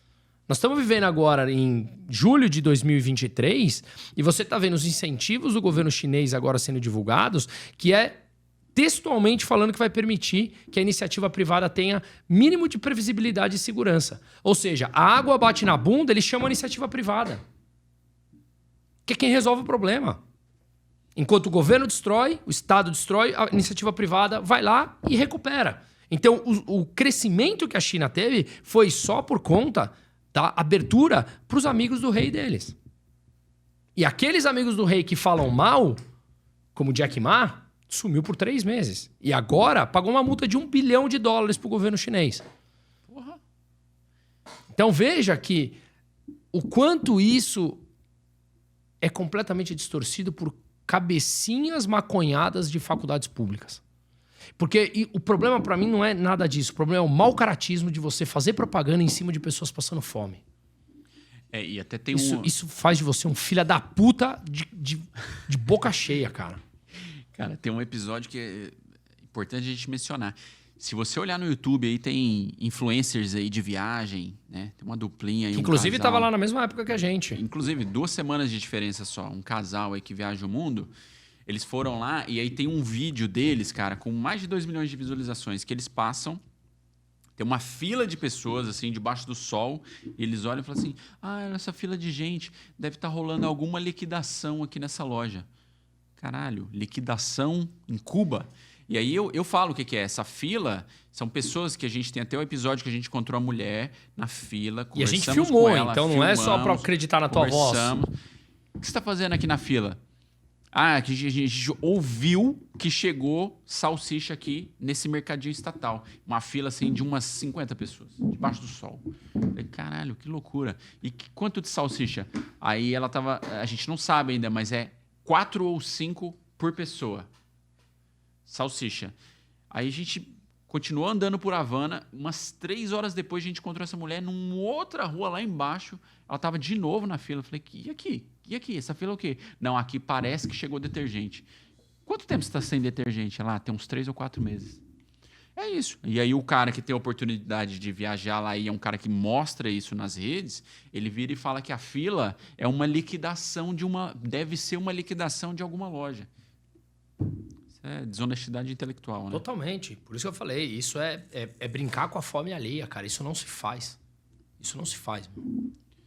Nós estamos vivendo agora em julho de 2023 e você está vendo os incentivos do governo chinês agora sendo divulgados, que é textualmente falando que vai permitir que a iniciativa privada tenha mínimo de previsibilidade e segurança. Ou seja, a água bate na bunda, eles chamam a iniciativa privada. Que é quem resolve o problema. Enquanto o governo destrói, o Estado destrói, a iniciativa privada vai lá e recupera. Então, o crescimento que a China teve foi só por conta da abertura para os amigos do rei deles. E aqueles amigos do rei que falam mal, como Jack Ma, sumiu por 3 meses. E agora pagou uma multa de $1 bilhão para o governo chinês. Porra. Então veja que o quanto isso é completamente distorcido por cabecinhas maconhadas de faculdades públicas. Porque o problema para mim não é nada disso. O problema é o mau caratismo de você fazer propaganda em cima de pessoas passando fome. E até tem Isso faz de você um filho da puta de boca cheia, cara. Cara, tem um episódio que é importante a gente mencionar. Se você olhar no YouTube, aí tem influencers aí de viagem, né? Tem uma duplinha aí, Que inclusive casal. estava lá na mesma época que a gente. Inclusive, 2 semanas de diferença só. Um casal aí que viaja o mundo. Eles foram lá e aí tem um vídeo deles, cara, com mais de 2 milhões de visualizações, que eles passam. Tem uma fila de pessoas, assim, debaixo do sol. E eles olham e falam assim, essa fila de gente deve estar rolando alguma liquidação aqui nessa loja. Caralho, liquidação em Cuba? E aí eu falo o que é. Essa fila são pessoas que a gente tem até o episódio que a gente encontrou a mulher na fila. E a gente conversamos filmou, com ela, então não é só para acreditar na tua voz. O que você está fazendo aqui na fila? Que a gente ouviu que chegou salsicha aqui nesse mercadinho estatal. Uma fila assim de umas 50 pessoas, debaixo do sol. Falei, caralho, que loucura. E quanto de salsicha? Aí ela tava... A gente não sabe ainda, mas é 4 ou 5 por pessoa. Salsicha. Aí a gente continuou andando por Havana. Umas 3 horas depois a gente encontrou essa mulher numa outra rua lá embaixo. Ela estava de novo na fila. Eu falei, e aqui? E aqui? Essa fila é o quê? Não, aqui parece que chegou detergente. Quanto tempo você está sem detergente? Lá, tem uns 3 ou 4 meses. É isso. E aí o cara que tem a oportunidade de viajar lá e é um cara que mostra isso nas redes, ele vira e fala que a fila é uma liquidação deve ser uma liquidação de alguma loja. Isso é desonestidade intelectual, né? Totalmente. Por isso que eu falei, isso é brincar com a fome alheia, cara. Isso não se faz. Isso não se faz.